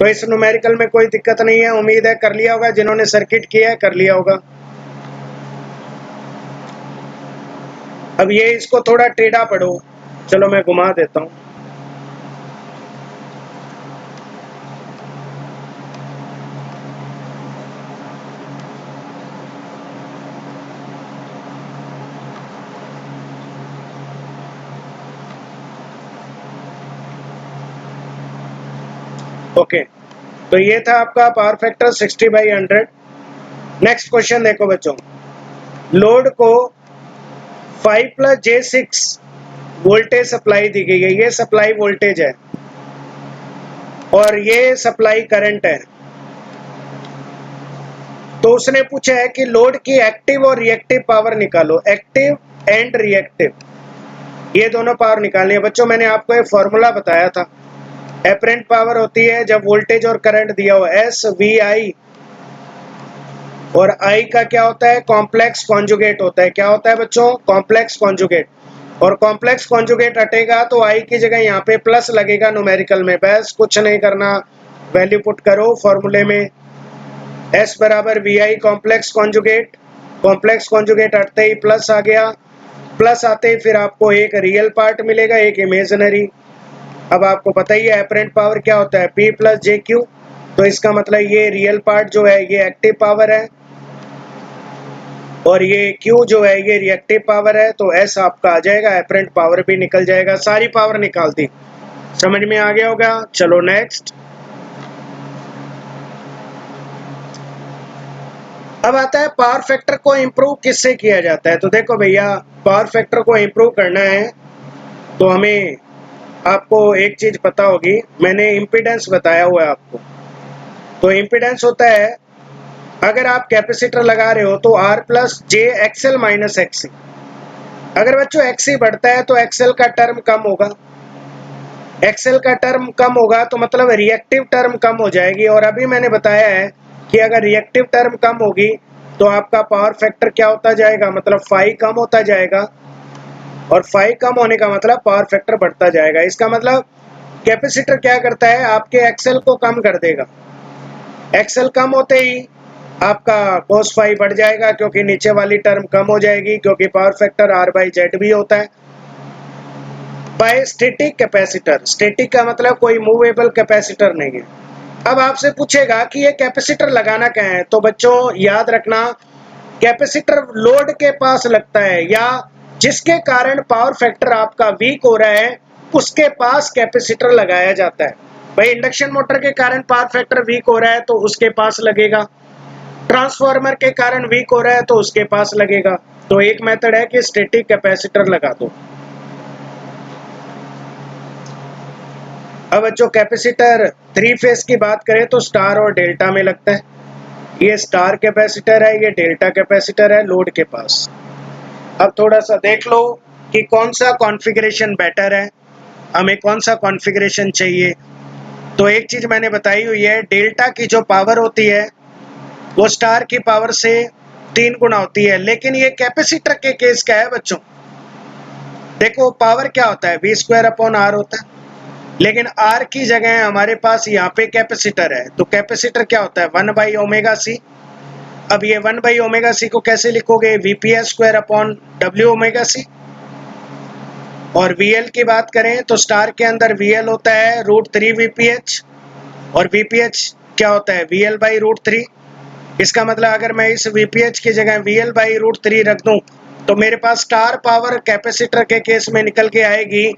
Speaker 1: तो इस न्यूमेरिकल में कोई दिक्कत नहीं है, उम्मीद है कर लिया होगा, जिन्होंने सर्किट किया है कर लिया होगा। अब ये इसको थोड़ा टेढ़ा पढ़ो, चलो मैं घुमा देता हूं। ओके, तो ये था आपका पावर फैक्टर 60/100। नेक्स्ट क्वेश्चन देखो बच्चों, लोड को 5 + J6 वोल्टेज सप्लाई दी गई है। ये सप्लाई वोल्टेज है और ये सप्लाई करंट है। तो उसने पूछा है कि लोड की एक्टिव और रिएक्टिव पावर निकालो। एक्टिव एंड रिएक्टिव, ये दोनों पावर निकालनी है। बच्चों मैंने आपको एक फॉर्मूला बताया था, एपरेंट पावर होती है जब वोल्टेज और करंट दिया हुआ SVI, और I का क्या होता है, कॉम्प्लेक्स कॉन्जुगेट होता है। क्या होता है बच्चों, कॉम्प्लेक्स कॉन्जुगेट। और कॉम्प्लेक्स कॉन्जुगेट हटेगा तो I की जगह यहाँ पे प्लस लगेगा न्यूमेरिकल में। बस कुछ नहीं करना, वैल्यू पुट करो फॉर्मूले में, S बराबर VI complex conjugate. Complex conjugate हटते ही प्लस आ गया, प्लस आते ही फिर आपको एक रियल पार्ट मिलेगा, एक इमेजिनरी। अब आपको पता ही है एपरेंट पावर क्या होता है, P + jQ। तो इसका मतलब ये रियल पार्ट जो है ये एक्टिव पावर है, और ये Q जो है ये रिएक्टिव पावर है। तो S आपका आ जाएगा, एपरेंट पावर भी निकल जाएगा, सारी पावर निकाल दी। समझ में आ गया होगा। चलो नेक्स्ट। अब आता है पावर फैक्टर को इंप्रूव किससे किया जाता है। तो देखो भैया, पावर फैक्टर को इंप्रूव करना है तो हमें, आपको एक चीज पता होगी, मैंने इम्पीडेंस बताया हुआ है आपको। तो इम्पीडेंस होता है, अगर आप कैपेसिटर लगा रहे हो तो R + J XL - XC। अगर बच्चों XC बढ़ता है तो XL का टर्म कम होगा। XL का टर्म कम होगा तो मतलब रिएक्टिव टर्म कम हो जाएगी। और अभी मैंने बताया है कि अगर रिएक्टिव टर्म कम होगी तो आपका पावर फैक्टर क्या होता जाएगा, मतलब फाई कम होता जाएगा। और फाई कम होने का मतलब पावर फैक्टर बढ़ता जाएगा। इसका मतलब कैपेसिटर क्या करता है, आपके XL को कम कर देगा। XL कम होते ही आपका cos फाई बढ़ जाएगा क्योंकि नीचे वाली टर्म कम हो जाएगी, क्योंकि पावर फैक्टर R/Z भी होता है। बाय स्टैटिक कैपेसिटर, स्टैटिक का मतलब कोई मूवेबल कैपेसिटर नहीं है। अब आपसे पूछेगा कि ये कैपेसिटर लगाना क्या है, तो बच्चों याद रखना, कैपेसिटर लोड के पास लगता है या जिसके कारण पावर फैक्टर आपका वीक हो रहा है उसके पास कैपेसिटर लगाया जाता है। भाई इंडक्शन मोटर के कारण पावर फैक्टर वीक हो रहा है तो उसके पास लगेगा, ट्रांसफार्मर के कारण वीक हो रहा है तो उसके पास लगेगा। तो एक मेथड है कि स्टैटिक कैपेसिटर लगा दो। अब बच्चों कैपेसिटर 3 फेज की बात करें तो स्टार और डेल्टा में लगता है। ये स्टार कैपेसिटर है, ये डेल्टा कैपेसिटर है लोड के पास। अब थोड़ा सा देख लो कि कौन सा कॉन्फ़िगरेशन बेटर है, हमें कौन सा कॉन्फ़िगरेशन चाहिए। तो एक चीज मैंने बताई हुई है, डेल्टा की जो पावर होती है वो स्टार की पावर से 3 गुना होती है। लेकिन ये कैपेसिटर के केस क्या है बच्चों, देखो पावर क्या होता है, V²/R होता है, लेकिन R की जगह हमारे पास यहाँ पे कैपेसिटर है। तो कैपेसिटर क्या होता है, 1/ωc। अब ये 1/ωc को कैसे लिखोगे, Vps²/Wωc। और VL की बात करें तो स्टार के अंदर VL होता है √3 VPH, और VPH क्या होता है, VL/√3। इसका मतलब अगर मैं इस VPH की जगह VL/√3 रख दूं तो मेरे पास स्टार पावर कैपेसिटर के केस में निकल के आएगी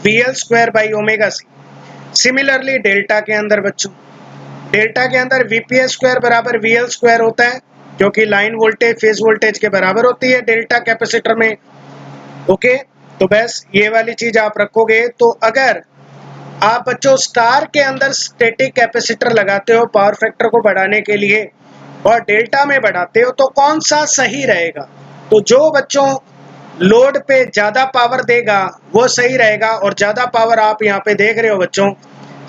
Speaker 1: VL²/ωc। सिमिलरली डेल्टा के अंदर बच्चों, डेल्टा के अंदर VPS² = VL² होता है, क्योंकि लाइन वोल्टेज फेज वोल्टेज के बराबर होती है डेल्टा कैपेसिटर में। ओके, तो बस ये वाली चीज आप रखोगे। तो अगर आप बच्चों स्टार के अंदर स्टैटिक कैपेसिटर लगाते हो पावर फैक्टर को बढ़ाने के लिए और डेल्टा में बढ़ाते हो तो कौन सा सही रहेगा, तो जो बच्चों लोड पे ज्यादा पावर देगा वो सही रहेगा। और ज्यादा पावर आप यहाँ पे देख रहे हो बच्चों,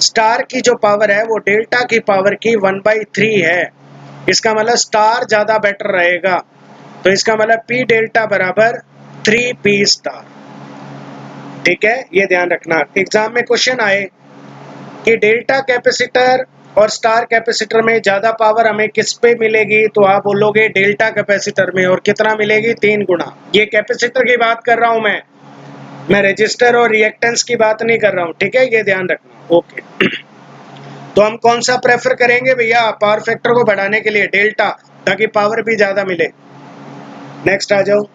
Speaker 1: स्टार की जो पावर है वो डेल्टा की पावर की 1/3 है। इसका मतलब स्टार ज्यादा बेटर रहेगा। तो इसका मतलब P डेल्टा बराबर 3P स्टार। ठीक है, ये ध्यान रखना। एग्जाम में क्वेश्चन आए कि डेल्टा कैपेसिटर और स्टार कैपेसिटर में ज्यादा पावर हमें किस पे मिलेगी, तो आप बोलोगे डेल्टा कैपेसिटर में। और कितना मिलेगी, 3 गुना। ये कैपेसिटर की बात कर रहा हूं मैं रेजिस्टर और रिएक्टेंस की बात नहीं कर रहा हूं। ठीक है, ये ध्यान रखना। ओके, तो हम कौन सा प्रेफर करेंगे भैया पावर फैक्टर को बढ़ाने के लिए, डेल्टा, ताकि पावर भी ज्यादा मिले। नेक्स्ट आ जाओ।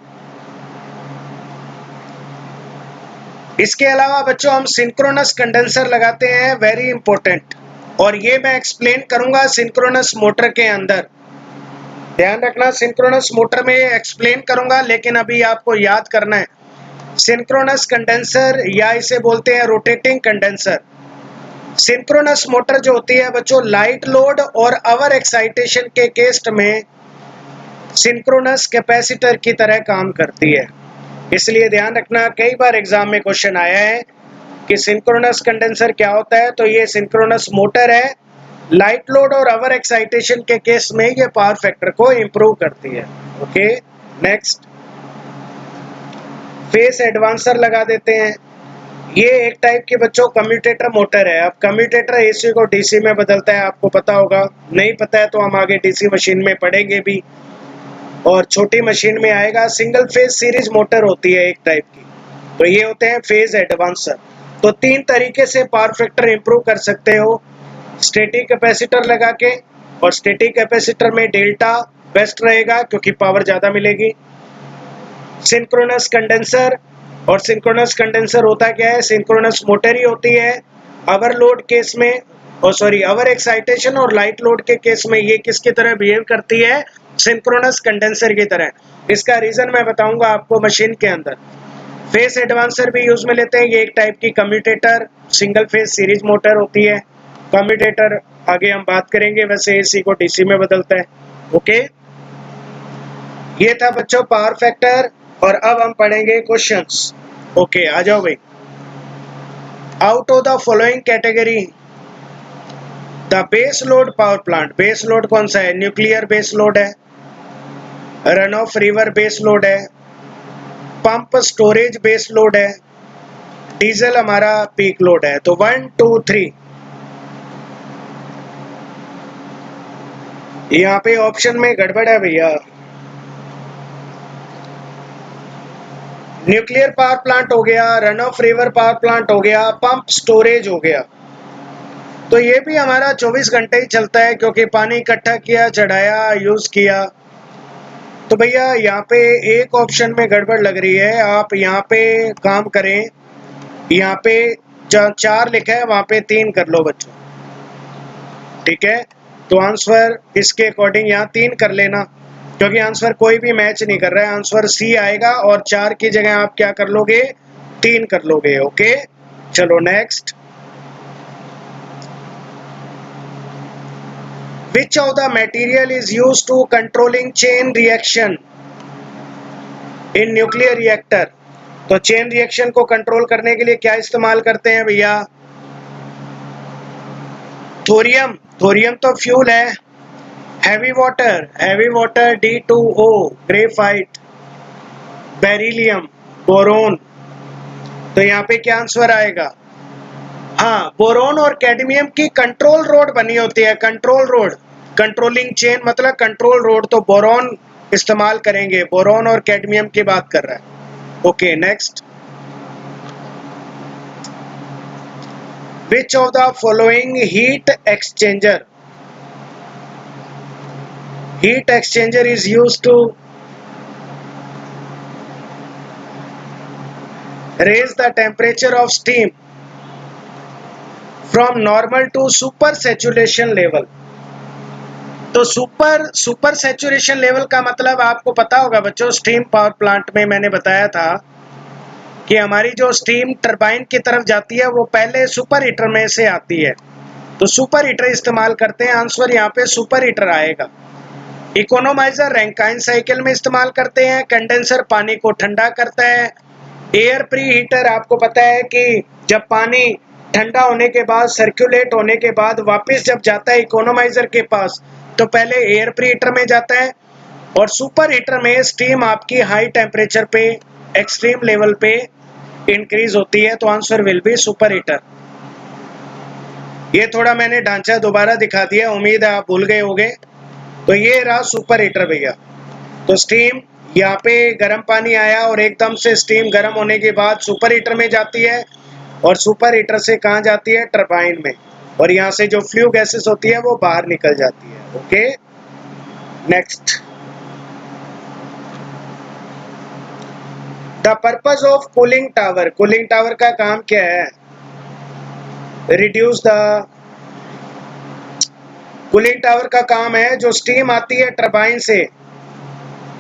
Speaker 1: इसके अलावा बच्चों हम सिंक्रोनस कंडेंसर लगाते हैं, वेरी इंपॉर्टेंट, और ये मैं एक्सप्लेन करूंगा सिंक्रोनस मोटर के अंदर। ध्यान रखना, सिंक्रोनस मोटर में एक्सप्लेन करूंगा, लेकिन अभी आपको याद करना है सिंक्रोनस कंडेंसर या इसे बोलते हैं रोटेटिंग कंडेंसर। सिंक्रोनस मोटर जो होती है बच्चों लाइट लोड और अवर एक्साइटेशन के केस में सिंक्रोनस कैपेसिटर की तरह काम करती है। इसलिए ध्यान रखना, कई बार एग्जाम में क्वेश्चन आया है कि सिंक्रोनस कंडेंसर क्या होता है, तो ये सिंक्रोनस मोटर है, लाइट लोड और अवर एक्साइटेशन के केस में ये पावर फैक्टर को इंप्रूव करती है। ओके, नेक्स्ट फेस एडवांसर लगा देते हैं। ये एक टाइप के बच्चों कम्यूटेटर मोटर है। अब कम्यूटेटर एसी को डीसी में बदलता है, आपको पता होगा, नहीं पता है तो हम आगे डीसी मशीन में पढ़ेंगे भी, और छोटी मशीन में आएगा। सिंगल फेज सीरीज मोटर होती है एक टाइप की, तो ये होते हैं फेज एडवांसर। तो 3 तरीके से पावर फैक्टर इंप्रूव कर सकते हो, स्टैटिक कैपेसिटर लगा के, और स्टैटिक कैपेसिटर में डेल्टा बेस्ट रहेगा क्योंकि पावर ज्यादा मिलेगी। सिंक्रोनस कंडेंसर, और सिंक्रोनस कंडेंसर होता क्या है, सिंक्रोनस मोटर ही होती है। अवर लोड केस में, और सॉरी अवर एक्साइटेशन और लाइट लोड के केस में ये किसकी तरह बिहेव करती है, सिंक्रोनस कंडेंसर की तरह। इसका रीजन मैं बताऊंगा आपको मशीन के अंदर। फेस एडवांसर भी यूज में लेते हैं, ये एक टाइप की commutator single phase series motor होती है। कम्यूटेटर आगे हम बात करेंगे, वैसे एसी को डीसी में बदलता है। ओके, ये था बच्चों पावर फैक्टर, और अब हम पढ़ेंगे क्वेश्चंस। ओके, आ जाओ भाई। Out of the following category the base load power plant, base load कौन सा है, न्यूक्लियर बेस लोड है, run of river base load है, पंप स्टोरेज बेस लोड है, डीजल हमारा पीक लोड है। तो 1 2 3 यहाँ पे ऑप्शन में गड़बड़ है भैया। न्यूक्लियर पावर प्लांट हो गया, run of river power plant हो गया, पंप स्टोरेज हो गया। तो ये भी हमारा 24 घंटे ही चलता है, क्योंकि पानी इकट्ठा किया, चढ़ाया, यूज किया। तो भैया यहाँ पे एक ऑप्शन में गड़बड़ लग रही है, आप यहाँ पे काम करें। यहाँ पे 4 लिखा है, वहां पे 3 कर लो बच्चों, ठीक है। तो आंसर इसके अकॉर्डिंग यहाँ 3 कर लेना, क्योंकि आंसर कोई भी मैच नहीं कर रहा है। आंसर सी आएगा और 4 की जगह आप क्या कर लोगे, 3 कर लोगे। ओके, चलो next. Which of the material is used to controlling chain reaction in nuclear reactor? तो चेन रिएक्शन को कंट्रोल करने के लिए क्या इस्तेमाल करते हैं भैया? थोरियम, थोरियम तो फ्यूल है। Heavy water, heavy water D2O, graphite, beryllium, boron. तो यहाँ पे क्या आंसर आएगा? हाँ, बोरोन और कैडमियम की कंट्रोल रोड बनी होती है, कंट्रोल रोड। कंट्रोलिंग चेन मतलब कंट्रोल रोड, तो बोरोन इस्तेमाल करेंगे। बोरोन और कैडमियम की बात कर रहा है। Okay next. Which of the following heat exchanger is used to raise the temperature of steam from normal to super saturation level? तो सुपर सैचुरेशन लेवल का मतलब आपको पता होगा बच्चों, स्टीम पावर प्लांट में मैंने बताया था कि हमारी जो स्टीम टरबाइन की तरफ जाती है वो पहले सुपर हीटर में से आती है। तो सुपर हीटर इस्तेमाल करते हैं, आंसर यहाँ पे सुपर हीटर आएगा। इकोनोमाइजर रैंकाइन साइकिल में इस्तेमाल करते हैं। कंडेंसर पानी को ठंडा करता है। एयर प्री हीटर आपको पता है कि जब पानी ठंडा होने के बाद, सर्कुलेट होने के बाद वापस जब जाता है इकोनोमाइजर के पास, तो पहले एयर प्री हीटर में जाता है। और सुपर हीटर में स्टीम आपकी हाई टेम्परेचर पे, एक्सट्रीम लेवल पे इंक्रीज होती है। तो answer will be super heater. ये थोड़ा मैंने ढांचा दोबारा दिखा दिया, उम्मीद है आप भूल गए होंगे। तो ये रहा सुपर हीटर भैया। तो स्टीम यहाँ पे गर्म पानी आया और एकदम से स्टीम गर्म होने के बाद सुपर हीटर में जाती है, और सुपर हीटर से कहाँ जाती है, टरबाइन में। और यहाँ से जो फ्लू गैसेस होती है वो बाहर निकल जाती है। Okay next. The purpose of cooling tower, cooling tower का काम क्या है? रिड्यूस द, कूलिंग टावर का काम है जो स्टीम आती है टरबाइन से,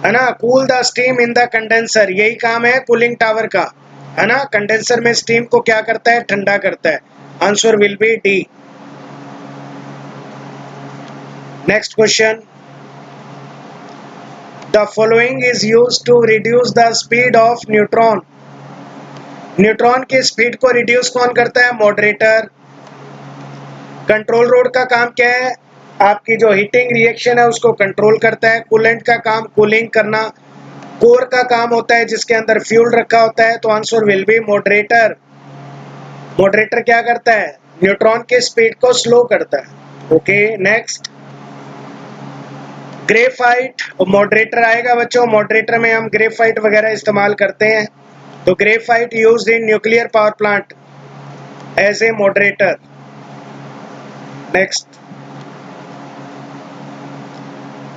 Speaker 1: है ना, cool the steam in the condenser, यही काम है कूलिंग टावर का, है ना। कंडेंसर में स्टीम को क्या करता है, ठंडा करता है। Answer will be D. Next question. The following is used to reduce the speed of neutron, neutron की स्पीड को रिड्यूस कौन करता है? मॉडरेटर। कंट्रोल रोड का काम क्या है? आपकी जो हीटिंग रिएक्शन है उसको कंट्रोल करता है। कूलेंट का काम कूलिंग करना। कोर का काम होता है जिसके अंदर फ्यूल रखा होता है। तो answer will B moderator. Moderator क्या करता है? न्यूट्रॉन की स्पीड को स्लो करता है। Okay next. ग्रेफाइट मॉडरेटर आएगा बच्चों। मॉडरेटर में हम ग्रेफाइट वगैरह इस्तेमाल करते हैं। तो graphite used in nuclear power plant as a moderator. Next.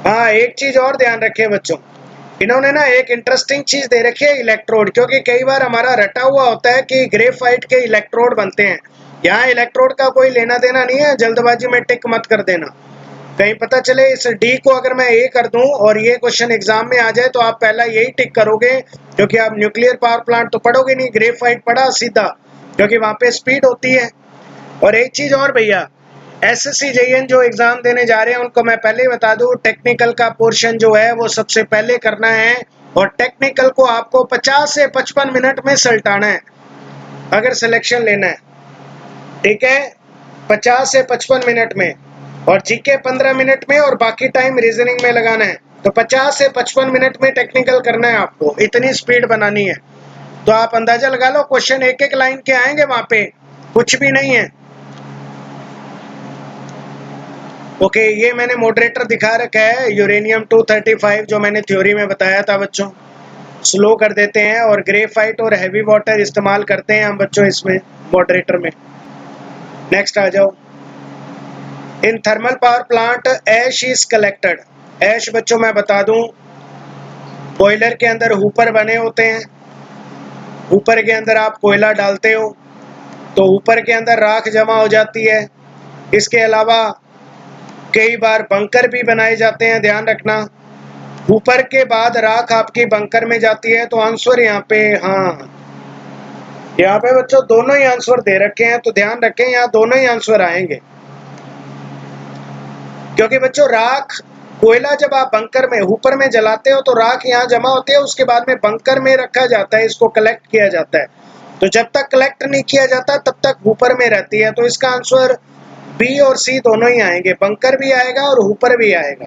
Speaker 1: हाँ, एक चीज और ध्यान रखें बच्चों, इन्होंने ना एक इंटरेस्टिंग चीज दे रखी है, इलेक्ट्रोड। क्योंकि कई बार हमारा रटा हुआ होता है कि ग्रेफाइट के इलेक्ट्रोड बनते हैं। यहाँ इलेक्ट्रोड का कोई लेना देना नहीं है, जल्दबाजी में टिक मत कर देना, कहीं पता चले इस डी को अगर मैं ए कर दूं और ये क्वेश्चन एग्जाम में आ जाए तो आप पहला यही टिक करोगे, क्योंकि आप न्यूक्लियर पावर प्लांट तो पढ़ोगे नहीं, ग्रेफाइट पढ़ा सीधा, क्योंकि वहां पे स्पीड होती है। और एक चीज और भैया, एसएससी जेईएन जो एग्जाम देने जा रहे हैं उनको मैं पहले ही बता दूं, टेक्निकल का पोर्शन जो है वो सबसे पहले करना है। और टेक्निकल को आपको 50 से 55 मिनट में सलटाना है अगर सिलेक्शन लेना है, ठीक है। 50 से 55 मिनट में, और जीके 15 मिनट में, और बाकी टाइम रीजनिंग में लगाना है। तो 50 से 55 मिनट में टेक्निकल करना है आपको, इतनी स्पीड बनानी है। तो आप अंदाजा लगा लो, क्वेश्चन एक एक लाइन के आएंगे, वहां पे कुछ भी नहीं है। ओके, ये मैंने मॉडरेटर दिखा रखा है यूरेनियम 235 जो मैंने थ्योरी में बताया था बच्चों। स्लो कर देते हैं और ग्रेफाइट और हैवी वाटर इस्तेमाल करते हैं हम बच्चों इसमें मॉडरेटर में। नेक्स्ट आ जाओ। In thermal power plant ash is collected. Ash बच्चों मैं बता दूं, बॉयलर के अंदर हुपर बने होते हैं। हुपर के अंदर आप कोयला डालते हो तो ऊपर के अंदर राख जमा हो जाती है। इसके अलावा कई बार बंकर भी बनाए जाते हैं, ध्यान रखना। ऊपर के बाद राख आपकी बंकर में जाती है। तो आंसर यहाँ पे, हाँ यहाँ पे बच्चों दोनों ही आंसर दे रखे हैं, तो ध्यान रखें यहाँ दोनों ही आंसर आएंगे। क्योंकि बच्चों राख, कोयला जब आप बंकर में ऊपर में जलाते हो तो राख यहाँ जमा होती है, उसके बाद में बंकर में रखा जाता है, इसको कलेक्ट किया जाता है। तो जब तक कलेक्ट नहीं किया जाता तब तक ऊपर में रहती है। तो इसका आंसर बी और सी दोनों ही आएंगे, बंकर भी आएगा और ऊपर भी आएगा।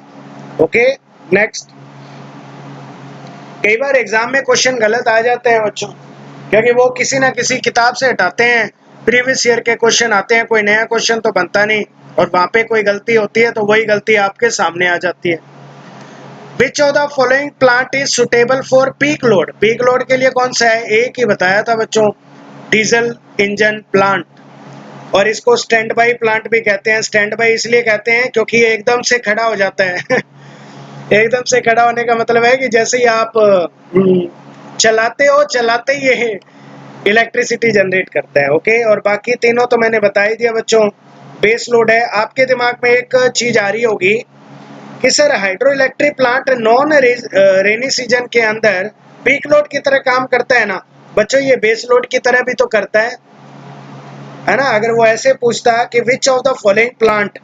Speaker 1: Okay next. कई बार एग्जाम में क्वेश्चन गलत आ जाते हैं बच्चों, क्योंकि वो किसी ना किसी किताब से हटाते हैं, प्रीवियस ईयर के क्वेश्चन आते हैं, कोई नया क्वेश्चन तो बनता नहीं, और वहां पे कोई गलती होती है तो वही गलती आपके सामने आ जाती है। विच of the following plant is suitable for peak load. Peak load के लिए कौन सा है? एक ही बताया था बच्चों, डीजल इंजन प्लांट। और इसको स्टैंड बाई प्लांट भी कहते हैं। स्टैंड बाई इसलिए कहते हैं क्योंकि ये एकदम से खड़ा हो जाता है एकदम से खड़ा होने का मतलब है कि जैसे ही आप चलाते हो, चलाते ही ये इलेक्ट्रिसिटी जनरेट करता है। ओके, और बाकी तीनों तो मैंने बता ही दिया बच्चों। बेस लोड है। आपके दिमाग में एक चीज आ रही होगी कि sir hydro electric plant non rainy season के अंदर पीक लोड की तरह काम करता है ना। बच्चों ये बेस लोड की तरह भी तो करता है ना। अगर वो ऐसे पूछता कि which of the following plant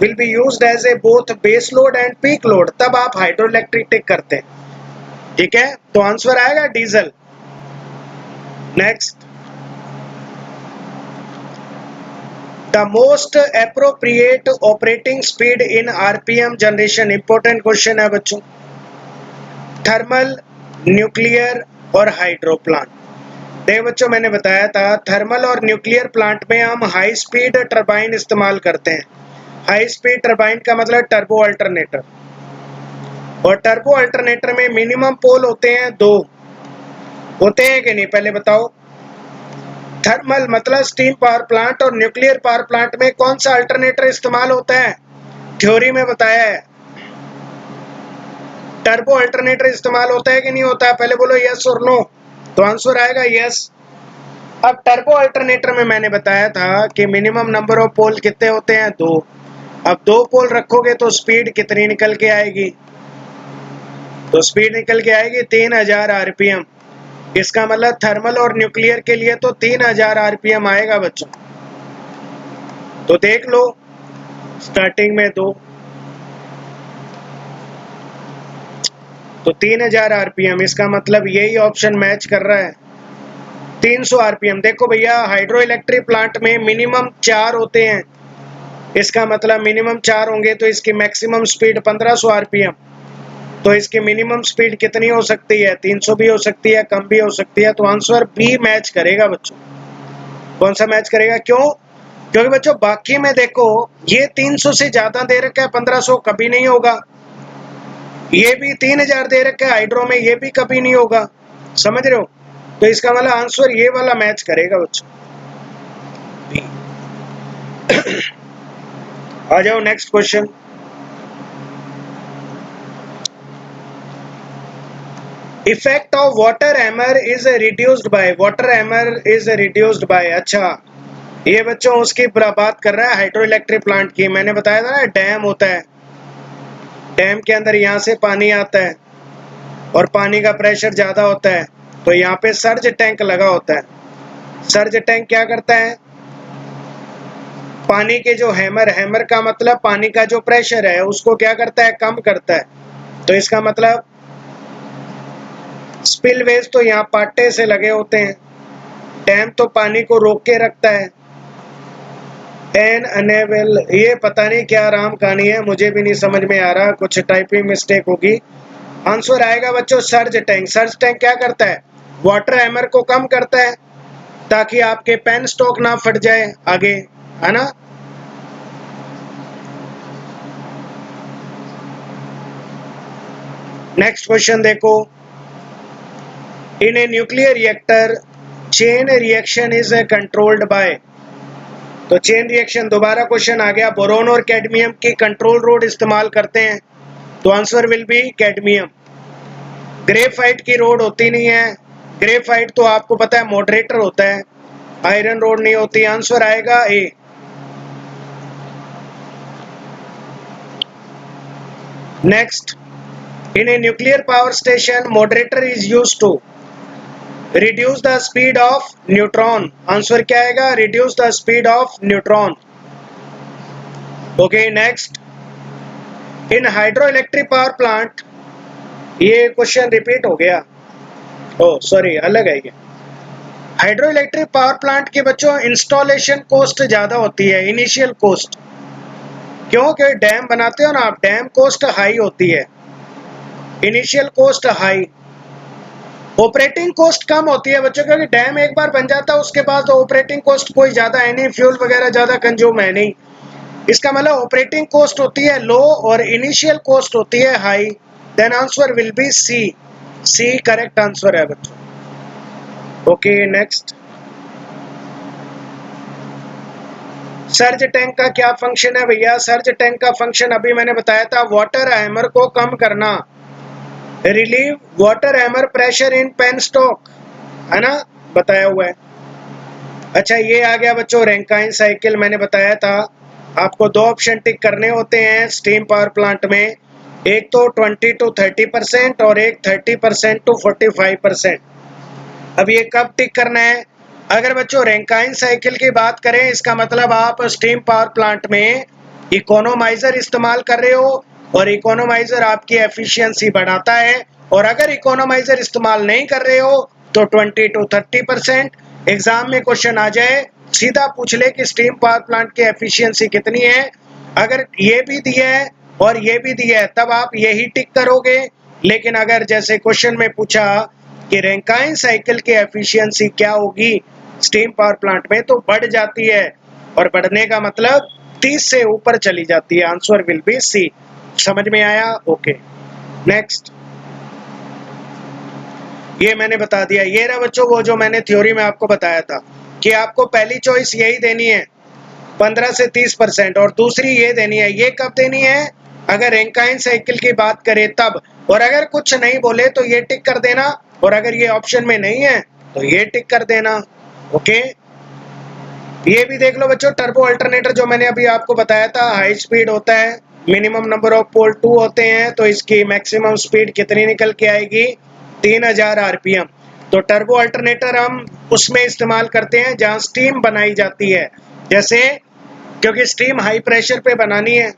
Speaker 1: will be used as a both base load and peak load, तब आप हाइड्रो इलेक्ट्रिक टिक करते हैं। ठीक है, तो आंसर आएगा diesel. Next. The most appropriate operating speed in RPM generation. Important question है बच्चों। थर्मल, न्यूक्लियर और हाइड्रो प्लांट। देखो बच्चों मैंने बताया था थर्मल और न्यूक्लियर प्लांट में हम हाई स्पीड टरबाइन इस्तेमाल करते हैं। हाई स्पीड टरबाइन का मतलब टर्बो अल्टरनेटर। और टर्बो अल्टरनेटर में मिनिमम पोल होते हैं 2, होते हैं कि नहीं पहले बताओ। थर्मल मतलब स्टीम पावर प्लांट और न्यूक्लियर पावर प्लांट में कौन सा अल्टरनेटर इस्तेमाल होता है? थ्योरी में बताया है, टर्बो अल्टरनेटर इस्तेमाल होता है कि नहीं होता है? पहले बोलो यस और नो, तो आंसर आएगा यस। अब टर्बो अल्टरनेटर में मैंने बताया था कि मिनिमम नंबर ऑफ पोल कितने होते हैं? 2। अब 2 पोल रखोगे तो स्पीड कितनी निकल के आएगी? तो स्पीड निकल के आएगी 3000 आरपीएम। इसका मतलब थर्मल और न्यूक्लियर के लिए तो 3000 आरपीएम आएगा बच्चों। तो देख लो स्टार्टिंग में 2, तो 3000 आरपीएम, इसका मतलब यही ऑप्शन मैच कर रहा है। 300 आरपीएम। देखो भैया हाइड्रो इलेक्ट्रिक प्लांट में मिनिमम 4 होते हैं, इसका मतलब मिनिमम 4 होंगे तो इसकी मैक्सिमम स्पीड 1500 आरपीएम। तो इसकी मिनिमम स्पीड कितनी हो सकती है? 300 भी हो सकती है, कम भी हो सकती है। तो आंसर बी मैच करेगा बच्चों। कौन सा मैच करेगा? क्यों? क्योंकि बच्चों बाकी में देखो ये 300 से ज्यादा दे रखा है, 1500 कभी नहीं होगा। ये भी 3000 दे रखा है हाइड्रो में, ये भी कभी नहीं होगा। समझ रहे हो? तो इसका मतलब आंसर ये वाला मैच करेगा बच्चों। आ जाओ next question. Effect of water hammer is reduced by. Water hammer is reduced by. अच्छा, ये बच्चों उसकी बात कर रहा है हाइड्रो इलेक्ट्रिक प्लांट की। मैंने बताया था ना डैम होता है, डैम के अंदर यहाँ से पानी आता है और पानी का प्रेशर ज्यादा होता है, तो यहाँ पे सर्ज टैंक लगा होता है। सर्ज टैंक क्या करता है? पानी के जो हैमर का मतलब पानी का जो प्रेशर है उसको क्या करता है? कम करता है। तो इसका मतलब स्पिलवेज तो यहाँ पाटे से लगे होते हैं, डैम तो पानी को रोक के रखता है। एन अनेबल, ये पता नहीं क्या राम कहानी है, मुझे भी नहीं समझ में आ रहा, कुछ टाइपिंग मिस्टेक होगी। आंसर आएगा बच्चों सर्ज टैंक। सर्ज टैंक क्या करता है? वाटर हैमर को कम करता है ताकि आपके पेन स्टॉक ना फट जाए आगे, है ना। नेक्स्ट क्वेश्चन देखो, in a nuclear reactor chain reaction is controlled by, तो चेन रिएक्शन दोबारा क्वेश्चन आ गया, बोरोन और कैडमियम की कंट्रोल रोड इस्तेमाल करते हैं, तो answer will B cadmium. Graphite की रोड होती नहीं है, ग्रेफाइट तो आपको पता है मॉडरेटर होता है, आयरन रोड नहीं होती, आंसर आएगा A. Next, in a nuclear power station moderator is used to reduce the speed of neutron, answer क्या आएगा, reduce the speed of neutron. Okay next, in hydro electric power plant, ये question repeat हो गया, ओ sorry अलग है ये। Hydro electric power plant के बच्चों इंस्टॉलेशन कॉस्ट ज्यादा होती है, इनिशियल कॉस्ट, क्योंकि डैम बनाते हो ना आप, डैम कॉस्ट हाई होती है, initial cost high, operating cost कम होती है बच्चों, क्योंकि डैम एक बार बन जाता है उसके बाद तो ऑपरेटिंग कॉस्ट कोई ज्यादा है नहीं, फ्यूल वगैरह ज्यादा कंज्यूम है नहीं, इसका मतलब ऑपरेटिंग कॉस्ट होती है लो और इनिशियल कॉस्ट होती है high, then answer will be C, C correct answer है बच्चों। ओके नेक्स्ट, सर्ज टैंक का क्या फंक्शन है भैया, सर्ज टैंक का फंक्शन अभी मैंने बताया था, वाटर हैमर को कम करना, relieve water hammer pressure in pen stock, है ना, बताया हुआ है। अच्छा ये आ गया बच्चों रैंकाइन साइकिल, मैंने बताया था आपको दो ऑप्शन टिक करने होते हैं स्टीम पावर प्लांट में, एक तो 20 to 30% और एक 30% to 45%। अब ये कब टिक करना है, अगर बच्चों रैंकाइन साइकिल की बात करें, इसका मतलब आप स्टीम पावर प्लांट में इकोनोमाइजर इस्तेमाल कर रहे हो और इकोनोमाइजर आपकी एफिशिएंसी बढ़ाता है, और अगर इकोनोमाइजर इस्तेमाल नहीं कर रहे हो तो 20 to 30%। एग्जाम में क्वेश्चन आ जाए सीधा पूछ ले कि स्टीम पावर प्लांट की एफिशिएंसी कितनी है, अगर ये भी दिया है और ये भी दिया है तब आप यही टिक करोगे, लेकिन अगर जैसे क्वेश्चन में पूछा कि रैंकाइन साइकिल की एफिशिएंसी क्या होगी स्टीम पावर प्लांट में, तो बढ़ जाती है, और बढ़ने का मतलब 30 से ऊपर चली जाती है, आंसर विल बी सी। समझ में आया? ओके नेक्स्ट, ये मैंने बता दिया, ये रहा बच्चों वो जो मैंने थ्योरी में आपको बताया था कि आपको पहली चॉइस यही देनी है 15 से 30% और दूसरी ये देनी है, ये कब देनी है, अगर रैंकाइन साइकिल की बात करें तब, और अगर कुछ नहीं बोले तो ये टिक कर देना, और अगर ये ऑप्शन में नहीं है तो ये टिक कर देना। ओके, ये भी देख लो बच्चों, टर्बो अल्टरनेटर जो मैंने अभी आपको बताया था हाई स्पीड होता है, मिनिमम नंबर ऑफ पोल 2 होते हैं, तो इसकी मैक्सिमम स्पीड कितनी निकल के आएगी, 3000 आरपीएम। तो टर्बो अल्टरनेटर हम उसमें इस्तेमाल करते हैं जहां स्टीम बनाई जाती है, जैसे क्योंकि स्टीम हाई प्रेशर पे बनानी है,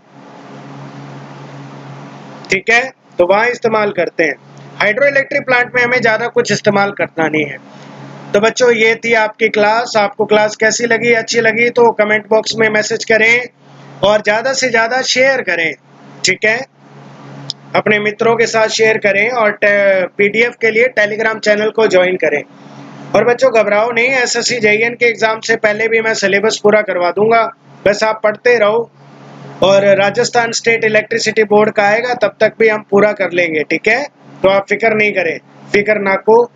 Speaker 1: ठीक है, तो वहां इस्तेमाल करते हैं। हाइड्रो इलेक्ट्रिक प्लांट में हमें ज्यादा कुछ इस्तेमाल करना नहीं है। तो बच्चों ये थी आपकी क्लास, आपको क्लास कैसी लगी, अच्छी लगी तो कमेंट बॉक्स में मैसेज करें और ज्यादा से ज्यादा शेयर करें, ठीक है, अपने मित्रों के साथ शेयर करें, और पीडीएफ के लिए टेलीग्राम चैनल को ज्वाइन करें। और बच्चों घबराओ नहीं, एसएससी जेईएन के एग्जाम से पहले भी मैं सिलेबस पूरा करवा दूंगा, बस आप पढ़ते रहो, और राजस्थान स्टेट इलेक्ट्रिसिटी बोर्ड का आएगा तब तक भी हम पूरा कर लेंगे, ठीक है, तो आप फिक्र नहीं करें, फिक्र ना को,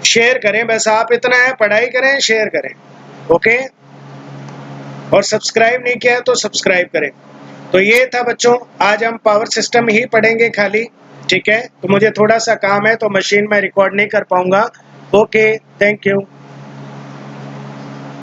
Speaker 1: शेयर करें, बस आप इतना है पढ़ाई करें, शेयर करें, ओके, और सब्सक्राइब नहीं किया है तो सब्सक्राइब करें। तो ये था बच्चों, आज हम पावर सिस्टम ही पढ़ेंगे खाली, ठीक है, तो मुझे थोड़ा सा काम है तो मशीन में रिकॉर्ड नहीं कर पाऊंगा। Okay, thank you.